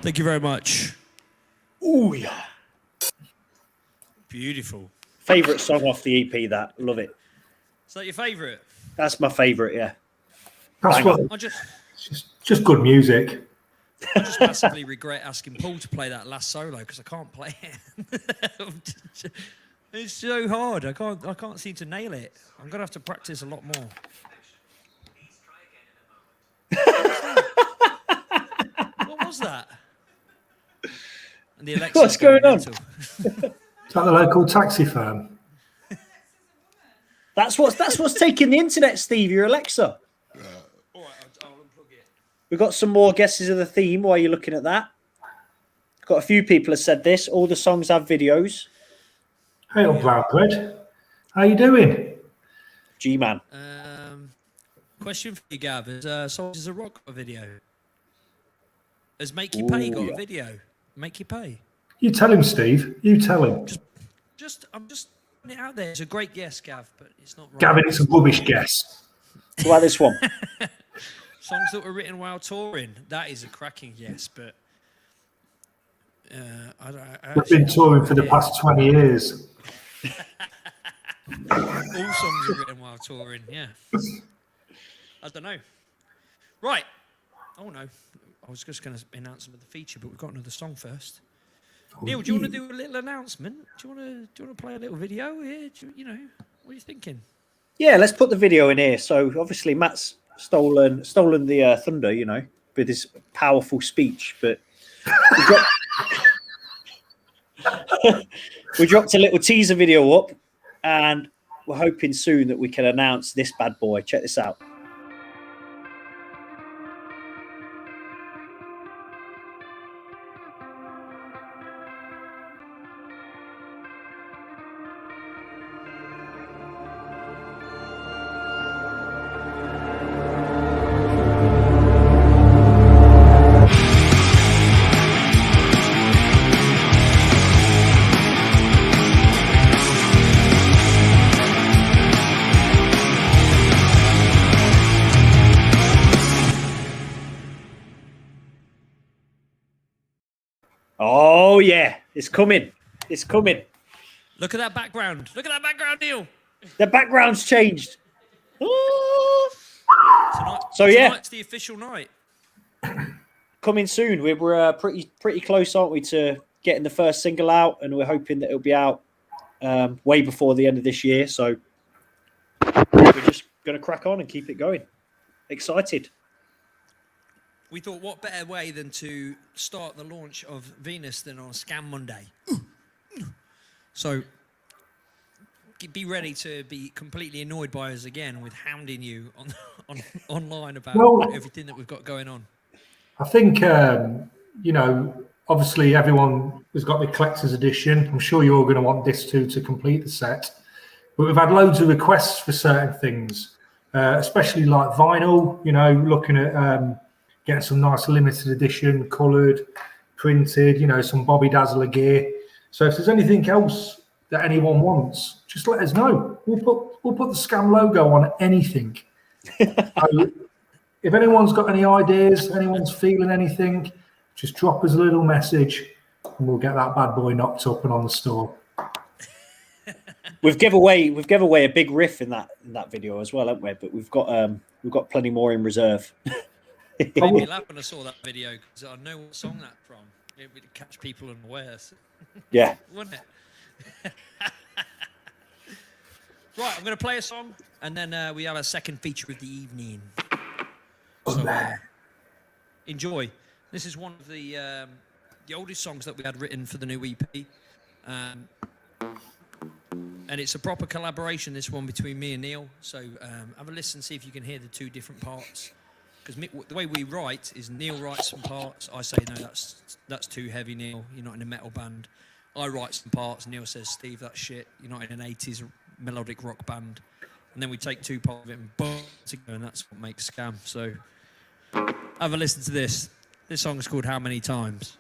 Thank you very much. Ooh, yeah. Beautiful. Favourite song off the EP, that. Love it. Is that your favourite? That's my favourite, yeah. That's what. I just Just good music. massively regret asking Paul to play that last solo because I can't play it. It's so hard. I can't seem to nail it. I'm gonna have to practice a lot more. What was that? And the Alexa's What's going on? mental. Is that the local taxi firm? That's what's taking the internet, Steve, your Alexa. All right, I'll unplug it. We've got some more guesses of the theme while you're looking at that. Got a few people have said this. All the songs have videos. Hey, old brown bread. How you doing? G-Man. Question for you, Gav. Has Soldiers of Rock got a video? Has Make You Pay got a video? Make You Pay. You tell him, Steve. You tell him. I'm just putting it out there. It's a great guess, Gav, but it's not right. Gavin, it's a rubbish guess. What about this one? Songs that were written while touring. That is a cracking yes, but We've been touring for the past 20 years. all songs are written while touring. Yeah. I don't know. Right. Oh no. I was just going to announce another feature, but we've got another song first. Neal, do you want to do a little announcement? Do you want to play a little video here? You know, what are you thinking? Yeah, let's put the video in here. So obviously Matt's stolen the thunder, you know, with his powerful speech. But we dropped a little teaser video up, and we're hoping soon that we can announce this bad boy. Check this out. Oh yeah, it's coming. It's coming. Look at that background. Look at that background, Neal. The background's changed. Oh. Tonight's the official night. Coming soon. We're pretty close, aren't we, to getting the first single out, and we're hoping that it'll be out way before the end of this year. So we're just going to crack on and keep it going. Excited. We thought, what better way than to start the launch of Venus than on Skam Monday? So be ready to be completely annoyed by us again with hounding you on online about everything that we've got going on. I think, obviously everyone has got the collector's edition. I'm sure you're all going to want this too to complete the set. But we've had loads of requests for certain things, especially like vinyl, looking at getting some nice limited edition, coloured, printed, some Bobby Dazzler gear. So if there's anything else that anyone wants, just let us know. We'll put the Skam logo on anything. So if anyone's got any ideas, anyone's feeling anything, just drop us a little message and we'll get that bad boy knocked up and on the store. We've gave away a big riff in that video as well, haven't we? But we've got plenty more in reserve. Made me laugh when I saw that video because I know what song that's from. It would catch people unawares. Yeah. Wouldn't it? Right, I'm going to play a song and then we have a second feature of the evening. So enjoy. This is one of the oldest songs that we had written for the new EP. And it's a proper collaboration, this one, between me and Neal. So have a listen, see if you can hear the two different parts. Because the way we write is Neal writes some parts. I say, no, that's too heavy, Neal. You're not in a metal band. I write some parts. Neal says, Steve, that's shit. You're not in an 80s melodic rock band. And then we take two parts of it and boom together, and that's what makes Skam. So have a listen to this. This song is called How Many Times?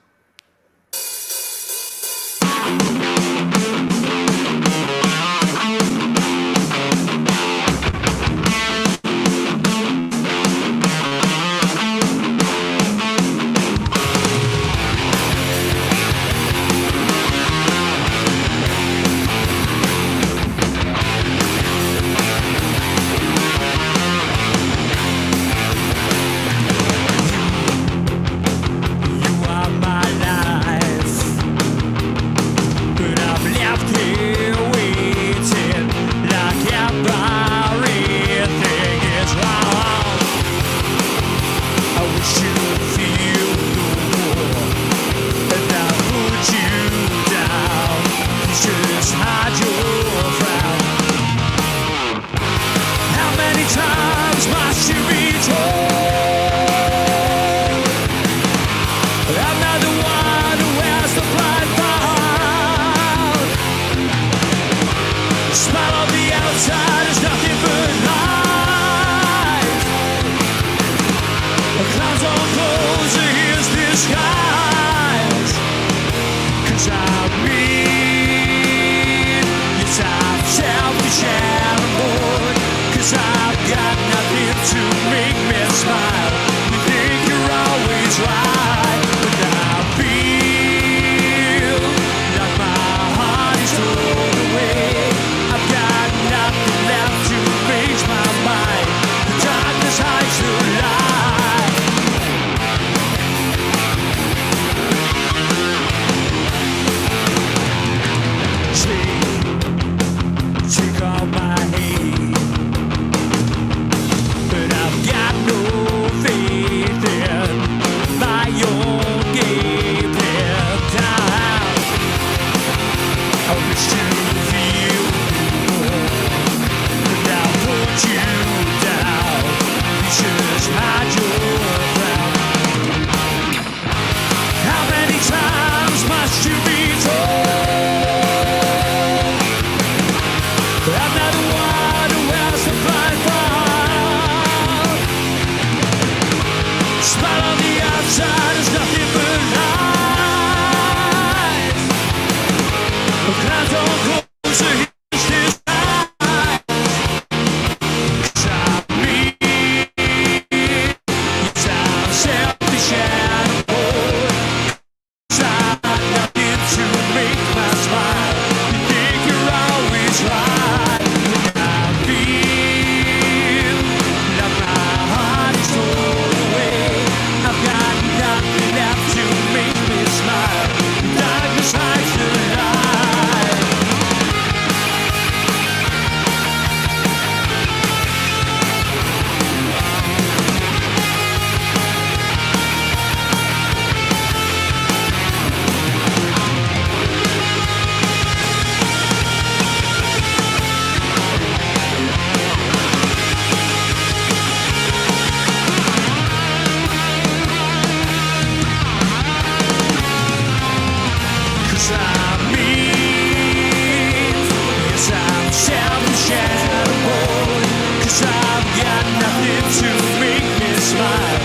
to make me smile.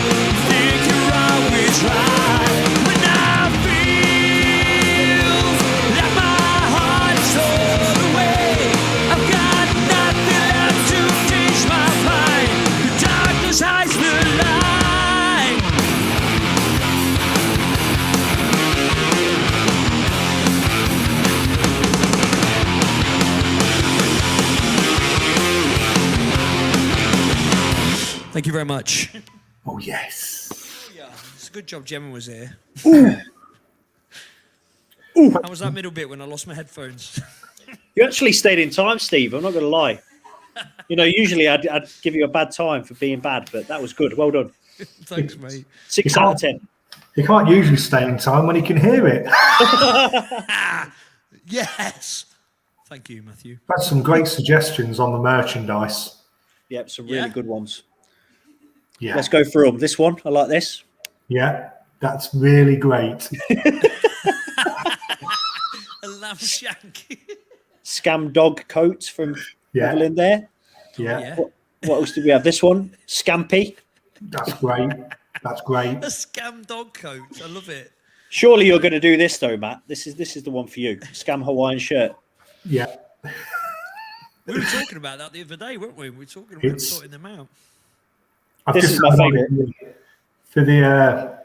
Think you're always right. When I feel like my heart is torn away, I've got nothing left to change my mind. The darkness hides the light. Thank you very much. Oh, yes. Yeah, it's a good job Gemma was here. How was that middle bit when I lost my headphones? You actually stayed in time, Steve. I'm not going to lie. You know, usually I'd give you a bad time for being bad, but that was good. Well done. Thanks, mate. 6 out of 10. He can't usually stay in time when he can hear it. Yes. Thank you, Matthew. That's some great suggestions on the merchandise. Yep, some really Yeah. good ones. Yeah. Let's go through them. This one, I like this. Yeah, that's really great. A lamb shank. Scam dog coat from Yeah. Evelyn there. Yeah, Yeah. What else did we have? This one, Scampy. that's great. That's great. A scam dog coat. I love it. Surely you're going to do this though, Matt. This is the one for you. Scam Hawaiian shirt. Yeah. We were talking about that the other day, weren't we? We were talking about It's- sorting them out. I've This just is my had favourite. for the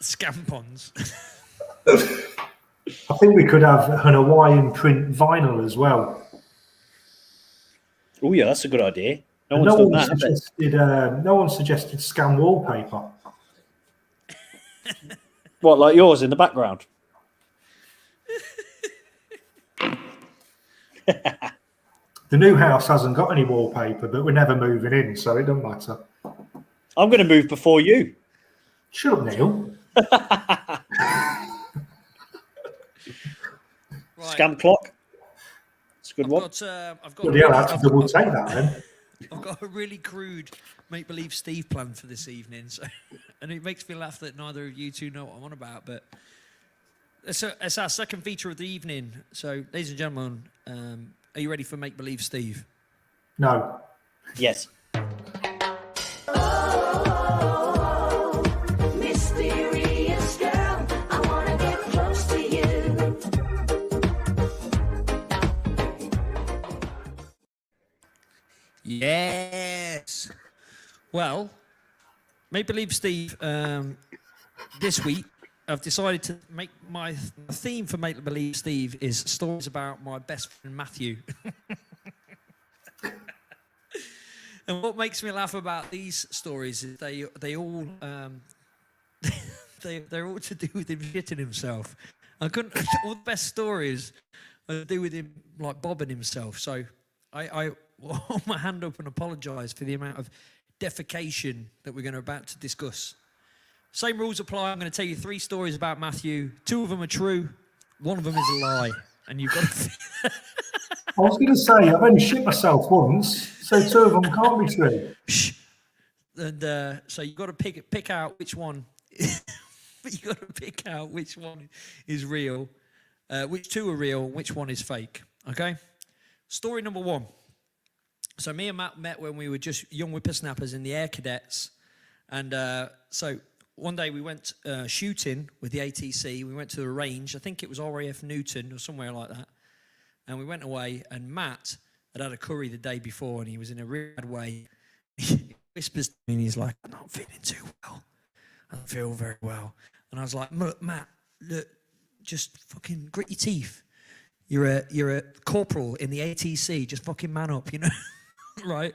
Scampons. I think we could have an Hawaiian print vinyl as well. Oh yeah, that's a good idea. No And one's done one that. Have they? suggested no one suggested Skam wallpaper. What, like yours in the background? The new house hasn't got any wallpaper, but we're never moving in, so it doesn't matter. I'm going to move before you. Shut up, Neil. Right. Scam clock. It's a good one. I've got, Bloody hell, I have to double take that then. I've got a really crude make-believe Steve plan for this evening, so, and it makes me laugh that neither of you two know what I'm on about, but it's our second feature of the evening. So, ladies and gentlemen, are you ready for make-believe Steve? No. Yes. Mysterious girl, I wanna get close to you. Yes. Well, make-believe Steve, this week, I've decided to make my theme for Make Believe Steve is stories about my best friend Matthew. And what makes me laugh about these stories is they all they're all to do with him shitting himself. I couldn't all the best stories are to do with him like bobbing himself. So I hold my hand up and apologise for the amount of defecation that we're about to discuss. Same rules apply. I'm going to tell you 3 stories about Matthew. 2 of them are true. 1 of them is a lie. And you've got to... I was going to say, I've only shit myself once, so 2 of them can't be true. Shh. And so you've got to pick out which one... you've got to pick out which one is real, which 2 are real, which one is fake. Okay? Story number 1. So me and Matt met when we were just young whippersnappers in the Air Cadets. And so... one day we went shooting with the ATC. We went to the range. I think it was RAF Newton or somewhere like that. And we went away, and Matt had a curry the day before, and he was in a really bad way. He whispers to me, and he's like, I'm not feeling too well. I don't feel very well. And I was like, Matt, look, just fucking grit your teeth. You're a corporal in the ATC. Just fucking man up, you know? Right?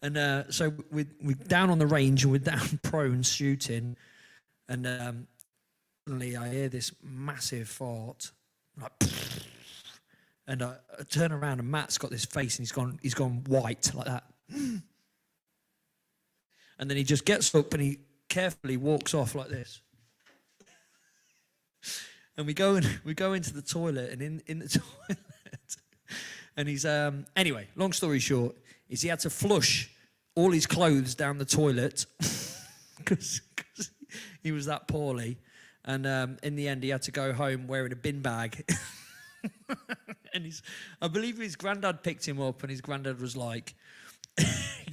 And so we're down on the range, and we're down prone shooting. And suddenly I hear this massive fart. Like, and I turn around, and Matt's got this face, and he's gone white like that. And then he just gets up, and he carefully walks off like this. And we go into the toilet, and in the toilet, and he's anyway. Long story short, is he had to flush all his clothes down the toilet because he was that poorly, and in the end he had to go home wearing a bin bag. And I believe his granddad picked him up, and his granddad was like,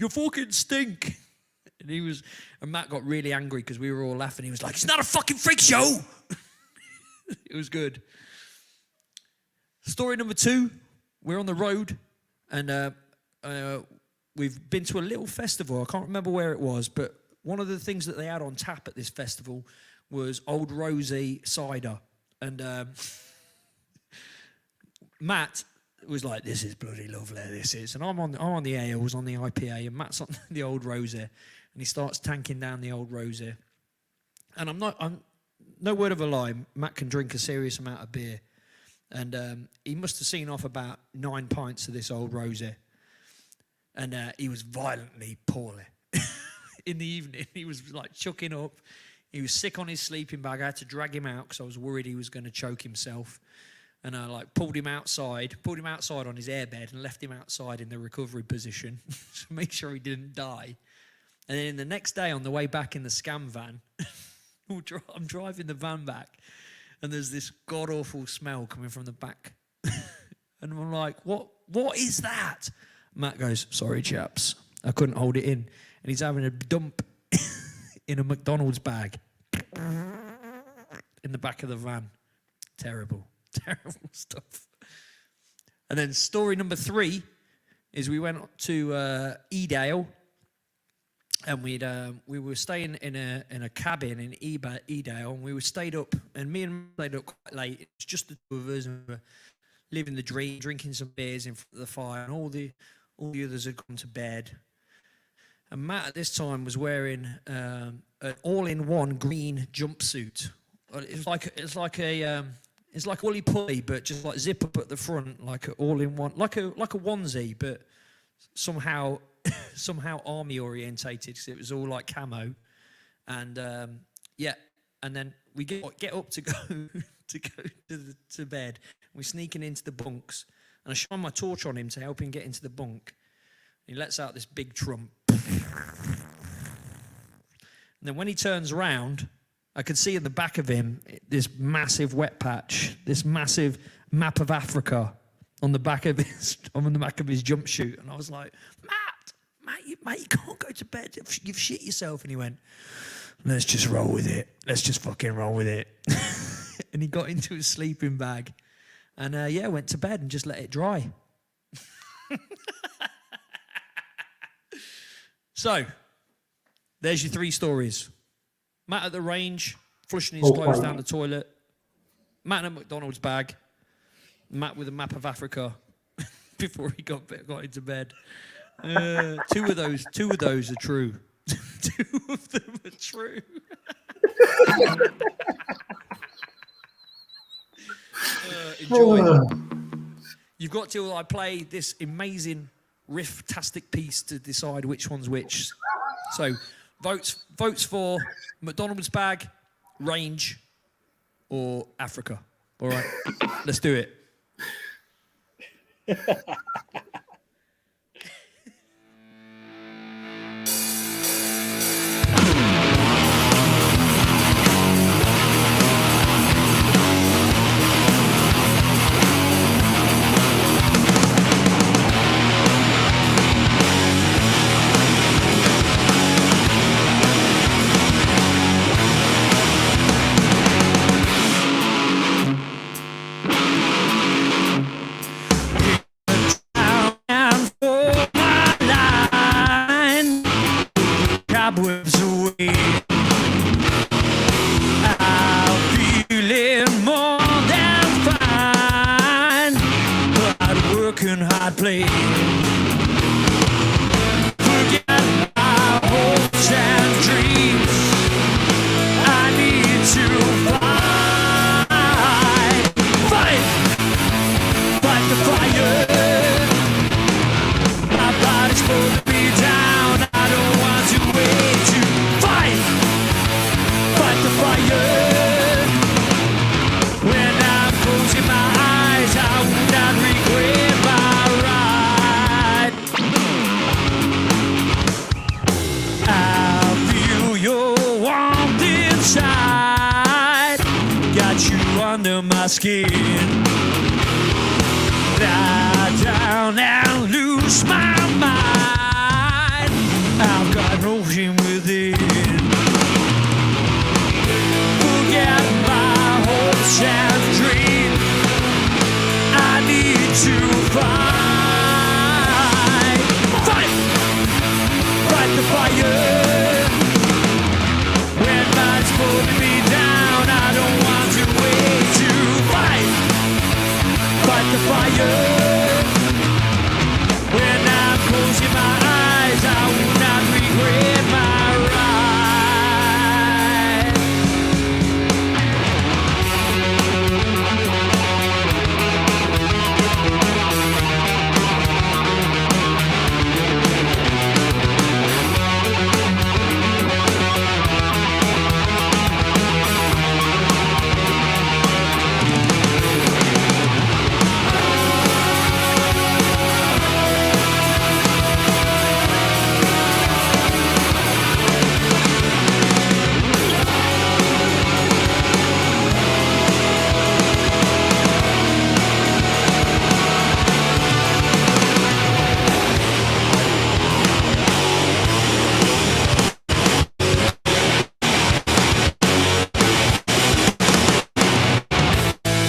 you fucking stink. And Matt got really angry because we were all laughing. He was like, it's not a fucking freak show. It was good. Story number 2, we're on the road and we've been to a little festival. I can't remember where it was, but one of the things that they had on tap at this festival was Old Rosie cider. And Matt was like, this is bloody lovely, this is. And I'm on the ales, on the IPA, and Matt's on the Old Rosie. And he starts tanking down the Old Rosie. And I'm no word of a lie, Matt can drink a serious amount of beer. And he must have seen off about 9 pints of this Old Rosie. And he was violently poorly. In the evening, he was like chucking up. He was sick on his sleeping bag. I had to drag him out because I was worried he was going to choke himself. And I pulled him outside on his airbed and left him outside in the recovery position to make sure he didn't die. And then the next day on the way back in the Skam van, I'm driving the van back and there's this god-awful smell coming from the back. And I'm like, what is that? Matt goes, sorry, chaps, I couldn't hold it in. And he's having a dump in a McDonald's bag in the back of the van. Terrible stuff. And then story number 3 is we went to Edale, and we were staying in a cabin in Edale, and we were stayed up, and me and Matt stayed up quite late. It's just the 2 of us, and we were living the dream, drinking some beers in front of the fire, and all the others had gone to bed. And Matt at this time was wearing an all-in-one green jumpsuit. It's like Woolly Pulley, but just like zip up at the front, like an all-in-one, like a onesie, but somehow army orientated because it was all like camo. And and then we get up to go to bed. We're sneaking into the bunks, and I shine my torch on him to help him get into the bunk. He lets out this big trump. And then when he turns around, I could see in the back of him this massive wet patch, this massive map of Africa on the back of his jumpsuit. And I was like, Matt, you can't go to bed. You've shit yourself. And he went, let's just roll with it. Let's just fucking roll with it. And he got into his sleeping bag and went to bed and just let it dry. So, there's your 3 stories. Matt at the range, flushing his clothes down the toilet. Matt in a McDonald's bag. Matt with a map of Africa before he got into bed. 2 of those are true. 2 of them are true. Enjoy. You've got till I play this amazing riff-tastic piece to decide which one's which. So, votes for McDonald's bag, range, or Africa. All right, let's do it. Under my skin, lie down and lose my mind. got an ocean within. Forget my hopes and dreams. I need to fight the fire. When mine's pulling me down, I don't want to wait to fight the fire. When I'm closing my eyes, I will not regret my ride.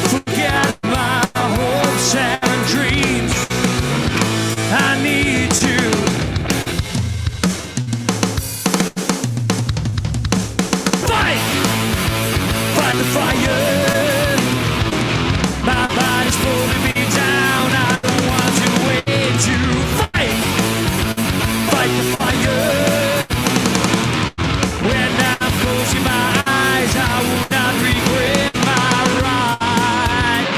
Forget my hopes and dreams. I need to fight the fire. My body's pulling me down. I don't want to wait to fight the fire. When I'm closing my eyes, I will not regret my ride.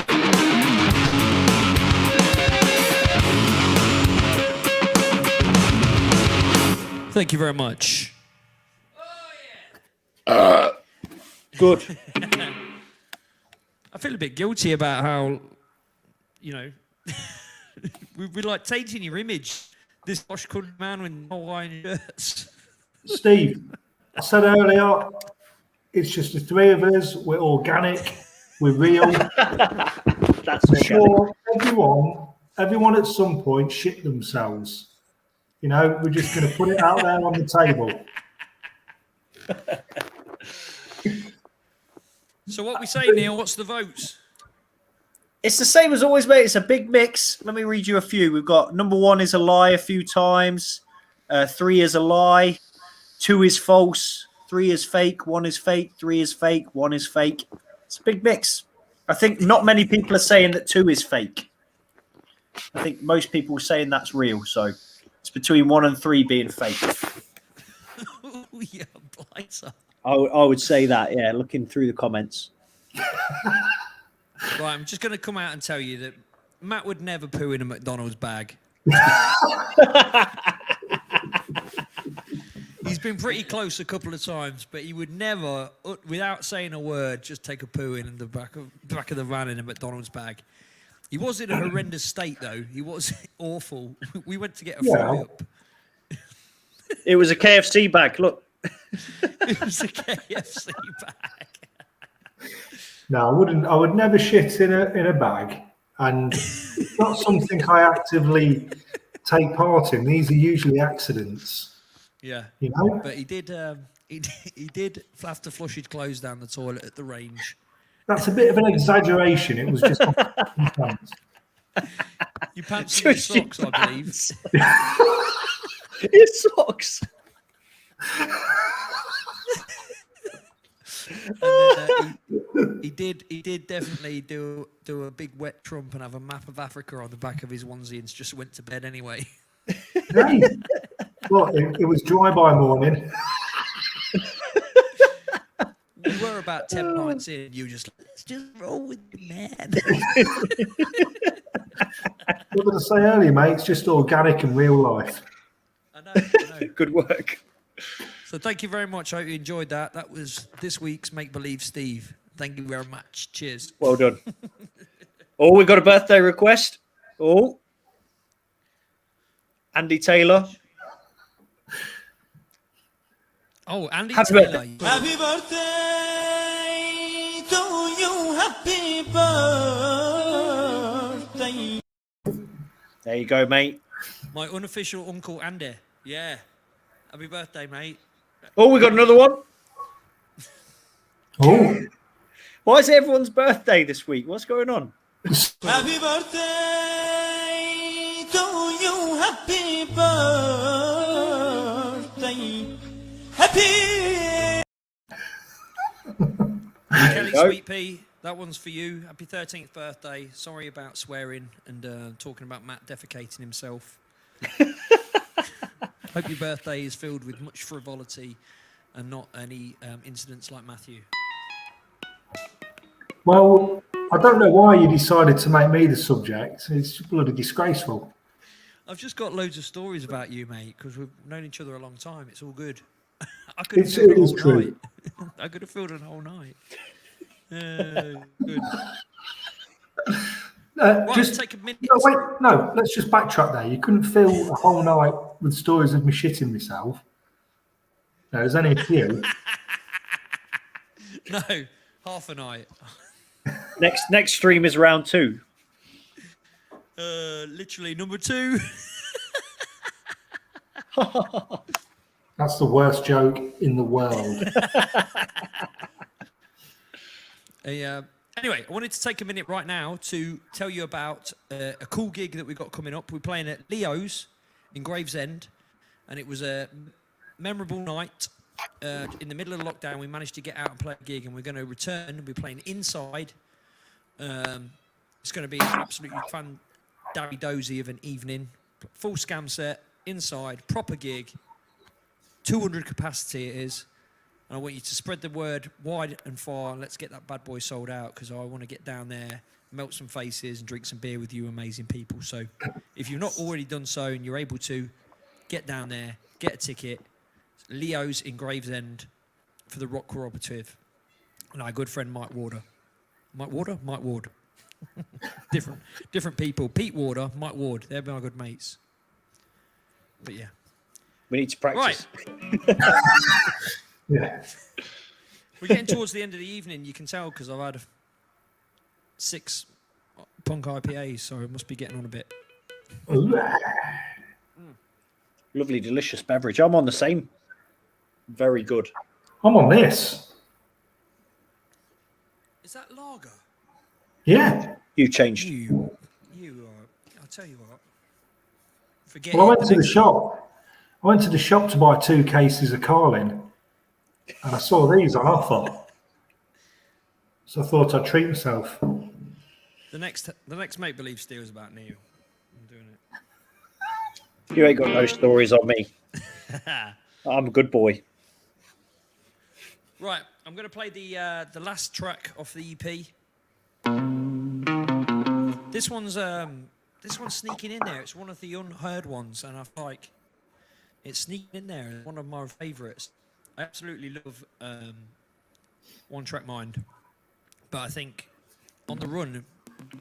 Thank you very much. Good. I feel a bit guilty about how, we like tainting your image. This posh country man with Hawaiian shirts. Steve, I said earlier, it's just the three of us. We're organic. We're real. That's I'm sure everyone at some point shit themselves. We're just going to put it out there on the table. So what we say, Neal? What's the votes? It's the same as always, mate. It's a big mix. Let me read you a few. We've got number 1 is a lie a few times. 3 is a lie. 2 is false. 3 is fake. 1 is fake. 3 is fake. 1 is fake. It's a big mix. I think not many people are saying that 2 is fake. I think most people are saying that's real. So it's between 1 and 3 being fake. Oh, yeah, blighter. I would say that, yeah, looking through the comments. Right, I'm just going to come out and tell you that Matt would never poo in a McDonald's bag. He's been pretty close a couple of times, but he would never, without saying a word, just take a poo in the back of the van in a McDonald's bag. He was in a horrendous state, though. He was awful. We went to get a fry up. It was a KFC bag. Look. It was a KFC bag. No, I wouldn't. I would never shit in a bag, and it's not something I actively take part in. These are usually accidents. Yeah, But he did. He did have to flush his clothes down the toilet at the range. That's a bit of an exaggeration. It was just your pants and your socks, I believe. His socks. And, he did definitely do a big wet trump and have a map of Africa on the back of his onesie and just went to bed anyway. Hey. Well, it was dry by morning. We were about 10 nights in. You just let's just roll with the man. What did I say earlier, mate? It's just organic and real life. I know. Good work. So thank you very much. I hope you enjoyed that. That was this week's Make Believe Steve. Thank you very much. Cheers. Well done. Oh, we got a birthday request. Oh, Andy Taylor. Oh, Andy Happy Taylor. birthday. Happy birthday to you. Happy birthday. There you go, mate. My unofficial uncle Andy. Yeah. Happy birthday, mate. Oh, we got another one. Oh, Why is it everyone's birthday this week? What's going on? Happy birthday to you. Happy birthday. Happy. Kelly, go. Sweet Pea, that one's for you. Happy 13th birthday. Sorry about swearing and talking about Matt defecating himself. Hope your birthday is filled with much frivolity and not any incidents like Matthew. well, I don't know why you decided to make me the subject. It's bloody disgraceful. I've just got loads of stories about you, mate, because we've known each other a long time. It's all good. I could have filled It a is whole true. night. I could have filled a whole night. Good. Right, Just take a minute. no, wait, no. Let's just backtrack there. You couldn't fill a whole night with stories of me shitting myself. No, there's only a few. No, half a night. Next stream is round 2. Literally number 2. That's the worst joke in the world. Anyway, I wanted to take a minute right now to tell you about a cool gig that we've got coming up. We're playing at Leo's in Gravesend, and it was a memorable night. In the middle of lockdown, we managed to get out and play a gig, and we're going to return and be playing inside. It's going to be absolutely fun, dozy of an evening. Full Skam set, inside, proper gig. 200 capacity it is. And I want you to spread the word wide and far, and let's get that bad boy sold out, because I want to get down there, melt some faces and drink some beer with you amazing people. So if you've not already done so and you're able to, get down there, get a ticket. Leo's in Gravesend for the Rock Cooperative. And our good friend Mike Warder. Mike Ward. different people. Pete Warder, Mike Ward. They're my good mates. But yeah. We need to practice. Right. Yeah. We're getting towards the end of the evening. You can tell because I've had 6 punk IPAs, so it must be getting on a bit. Lovely, delicious beverage. I'm on the same. Very good. I'm on this. Is that lager? Yeah. You changed. You are. I'll tell you what. Forget Well, I it. went to the shop. I went to the shop to buy 2 cases of Carlin, and I saw these on offer. So I thought I'd treat myself. The next make believe steal is about Neal. I'm doing it. You ain't got no stories on me. I'm a good boy. Right, I'm going to play the last track off the EP. This one's sneaking in there. It's one of the unheard ones, and I feel like it's sneaking in there. It's one of my favourites. I absolutely love One Track Mind, but I think On the Run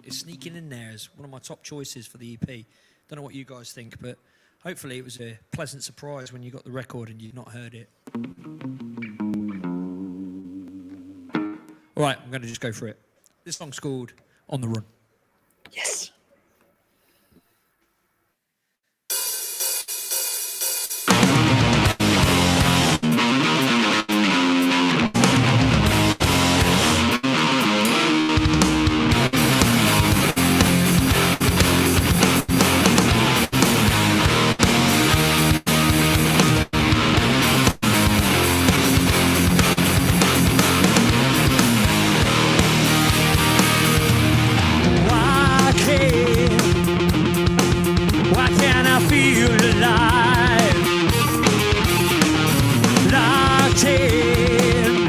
is sneaking in there as one of my top choices for the EP. Don't know what you guys think, but hopefully it was a pleasant surprise when you got the record and you've not heard it. All right, I'm going to just go for it. This song's called On the Run. Yes. Why can't I feel alive? Locked in,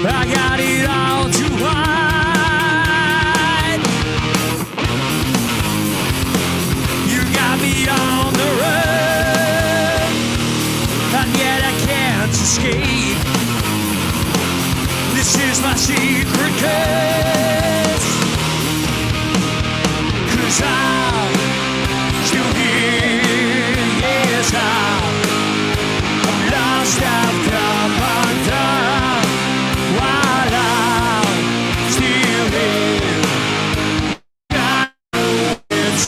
I got it all to hide. You got me on the run, and yet I can't escape. This is my secret curse, 'cause I'm still here, yes, I'm lost, I've come undone, while I'm still here. I know it's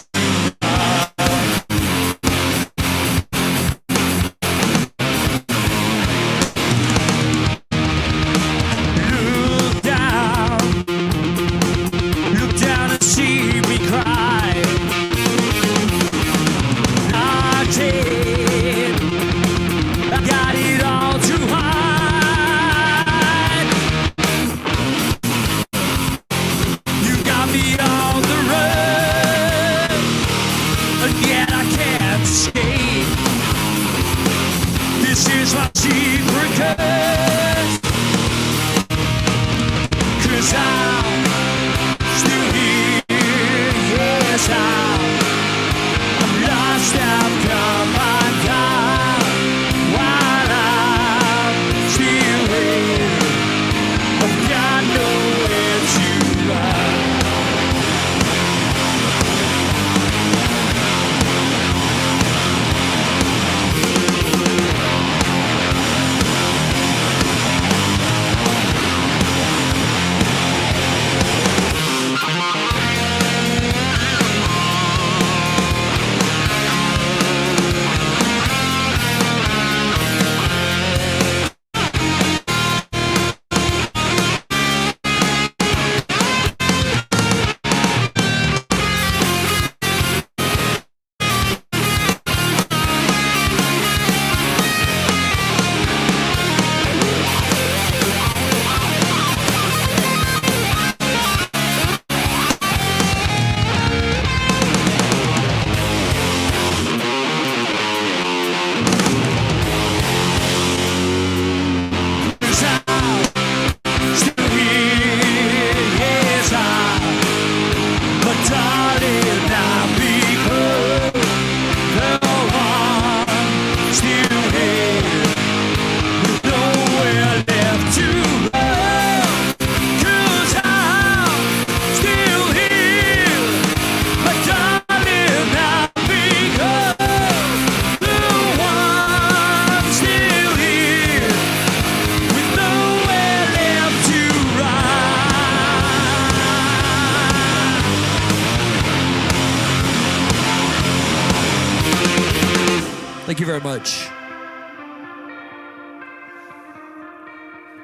Thank you very much.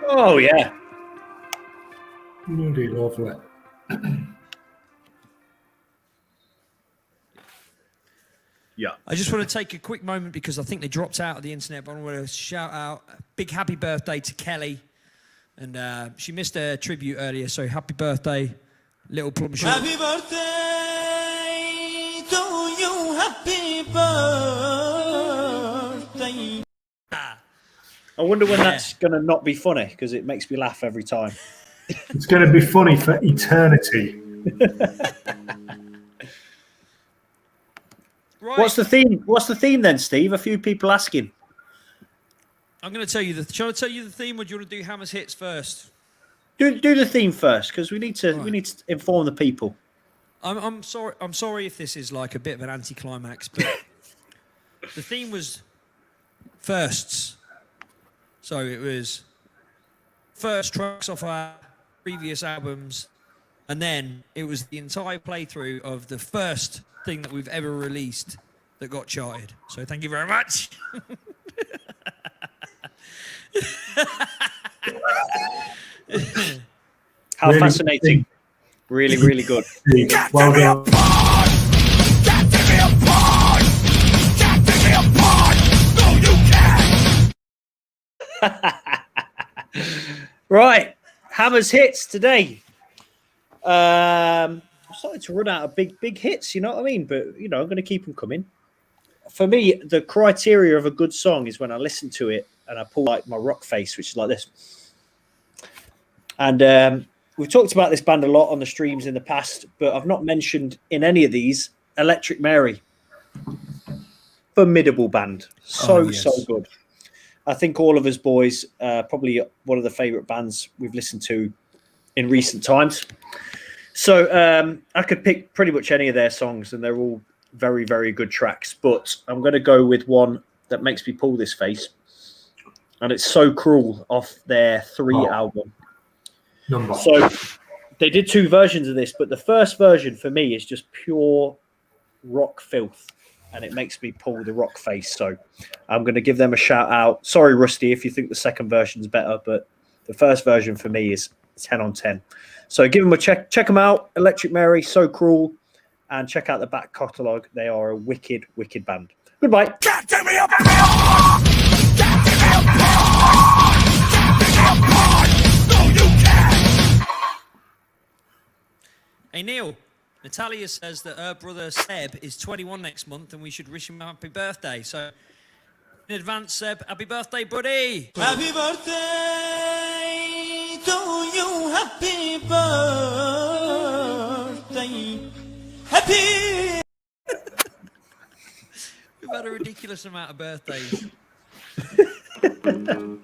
Oh, yeah. Bloody lovely. Yeah. I just want to take a quick moment because I think they dropped out of the internet, but I want to shout out a big happy birthday to Kelly. And she missed a tribute earlier, so happy birthday, little plum short. Happy birthday to you, happy birthday. I wonder when that's going to not be funny because it makes me laugh every time. It's going to be funny for eternity. Right. What's the theme? What's the theme then, Steve? A few people asking. I'm going to tell you shall I tell you the theme, or do you want to do Hammer's hits first? Do the theme first because we need to inform the people. I'm sorry if this is like a bit of an anticlimax, but the theme was firsts. So it was first tracks off our previous albums, and then it was the entire playthrough of the first thing that we've ever released that got charted. So thank you very much. How Really fascinating. Really, really good. Well done. Right. Hammer's hits today. I'm starting to run out of big hits, you know what I mean? But, I'm going to keep them coming. For me, the criteria of a good song is when I listen to it and I pull like my rock face, which is like this. And we've talked about this band a lot on the streams in the past, but I've not mentioned in any of these Electric Mary. Formidable band. So good. I think all of us boys, probably one of the favourite bands we've listened to in recent times. So I could pick pretty much any of their songs and they're all very, very good tracks. But I'm going to go with one that makes me pull this face. And it's So Cruel off their 3 album. Number. So they did 2 versions of this, but the first version for me is just pure rock filth. And it makes me pull the rock face. So I'm going to give them a shout out. Sorry, Rusty, if you think the second version's better, but the first version for me is 10 on 10. So give them a check. Check them out. Electric Mary, So Cruel, and check out the back catalogue. They are a wicked, wicked band. Goodbye. Hey, Neal. Natalia says that her brother Seb is 21 next month and we should wish him a happy birthday. So, in advance, Seb, happy birthday, buddy. Happy birthday to you, happy birthday. Happy. We've had a ridiculous amount of birthdays.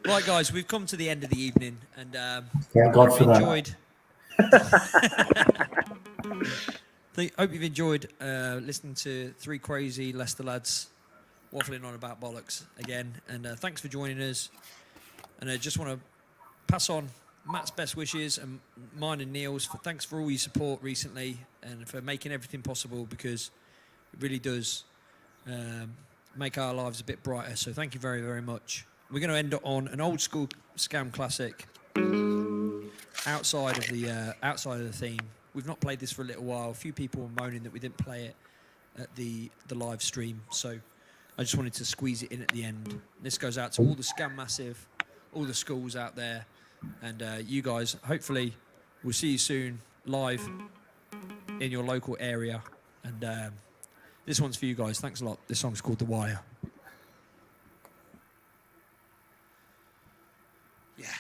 Right, guys, we've come to the end of the evening, and Thank God for that. Hope you've enjoyed listening to 3 crazy Leicester lads waffling on about bollocks again. And thanks for joining us. And I just want to pass on Matt's best wishes and mine and Neal's. Thanks for all your support recently and for making everything possible, because it really does make our lives a bit brighter. So thank you very, very much. We're going to end on an old school Skam classic outside of the theme. We've not played this for a little while. A few people were moaning that we didn't play it at the live stream, so I just wanted to squeeze it in at the end. This goes out to all the Skam Massive, all the schools out there, and you guys. Hopefully, we'll see you soon live in your local area. And this one's for you guys. Thanks a lot. This song's called The Wire. Yeah.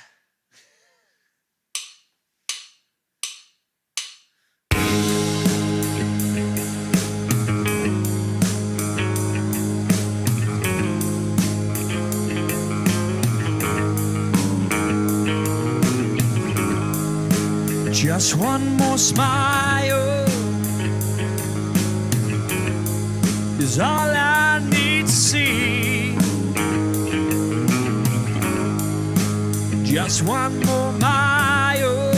Just one more smile is all I need to see. Just one more mile,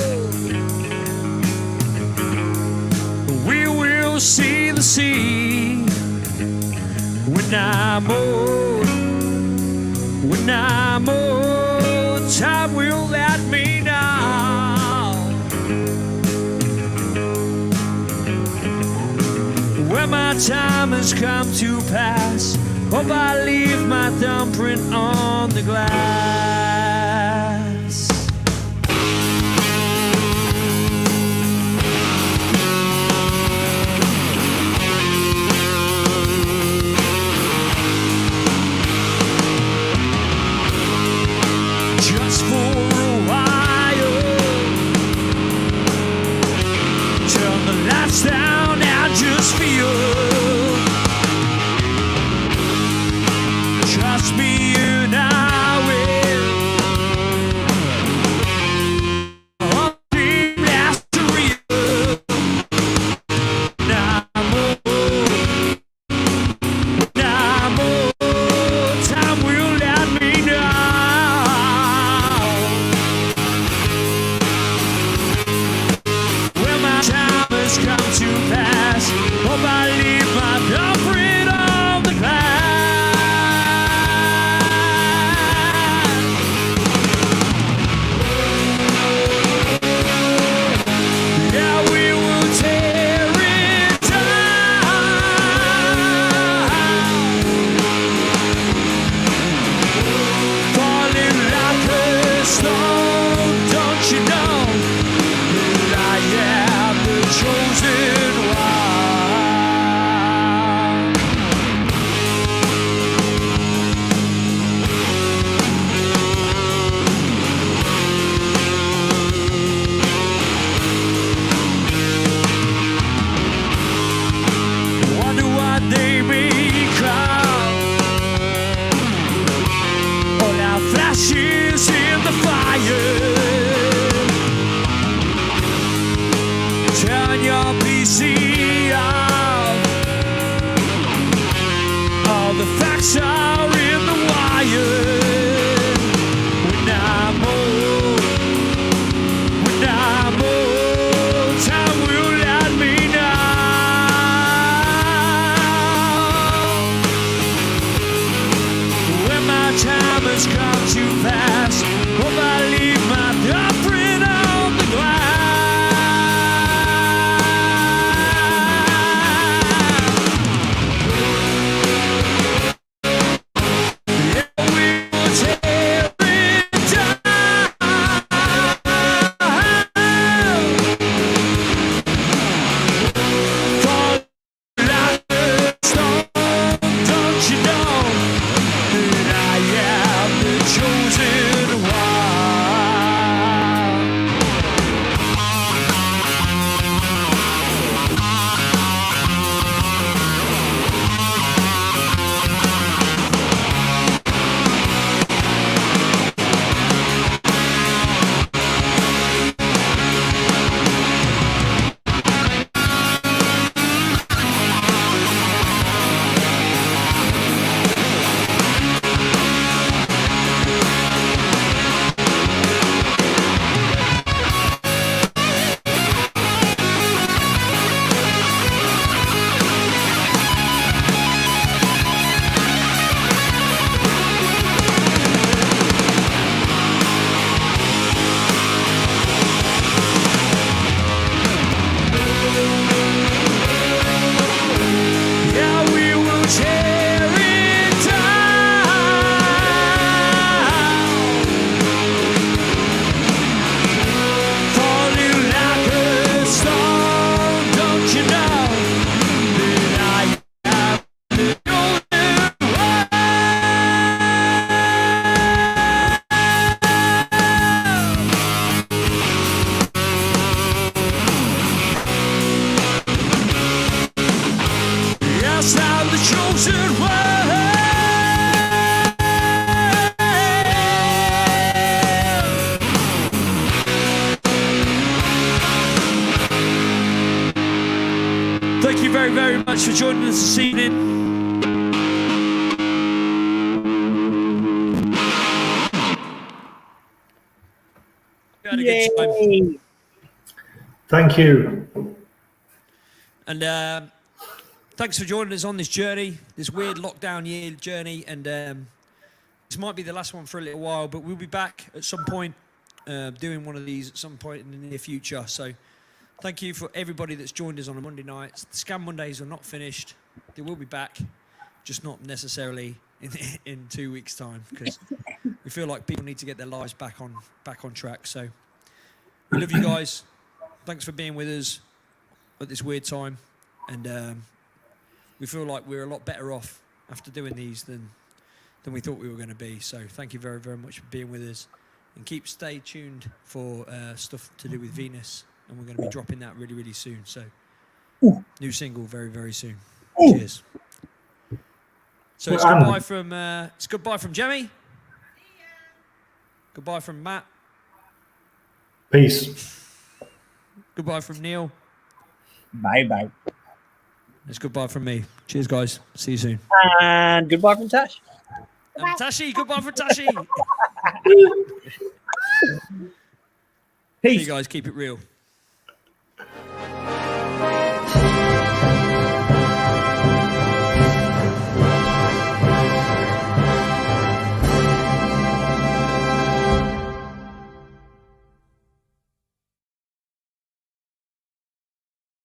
we will see the sea when I'm old. when I'm old, time will let me know. When my time has come to pass, hope I leave my thumbprint on the glass. Just for a while, turn the lights down and just feel. Trust me and I will. Our dream lasts real. Now more, time will let me know. When my time has come to pass, hope I leave my thumbprint on the glass. Yeah, we will tear it down, falling like a stone. Don't you know that I am the chosen one? Wonder what they may call all our flashes in the fire. Turn your PC off. All the facts are in the wire. When I'm old, time will let me know. When my time has come to pass, hope I leave my thumbprint on the glass. Yeah, we will tear it down, fall like a stone. Don't you know that I am the chosen one? Yeah, we will tear it down, falling like a stone. Don't you know that I am the golden one? Yes, I'm the chosen one. Thank you very, very much for joining us this evening. We had a good time. Yay! Thank you. And thanks for joining us on this journey, this weird lockdown year journey. And this might be the last one for a little while, but we'll be back at some point doing one of these at some point in the near future. So thank you for everybody that's joined us on a Monday night. The Scam Mondays are not finished. They will be back, just not necessarily in 2 weeks' time, because we feel like people need to get their lives back on track. So we love you guys. Thanks for being with us at this weird time, and we feel like we're a lot better off after doing these than we thought we were going to be. So thank you very, very much for being with us, and stay tuned for stuff to do with Venus, and we're going to be dropping that really, really soon. So new single very, very soon. Cheers. So it's goodbye from Jemmy. Goodbye from Matt. Peace. Goodbye from Neal. Bye. It's goodbye from me. Cheers, guys. See you soon. And goodbye from Tash. And Tashi, goodbye from Tashi. See you guys. Keep it real.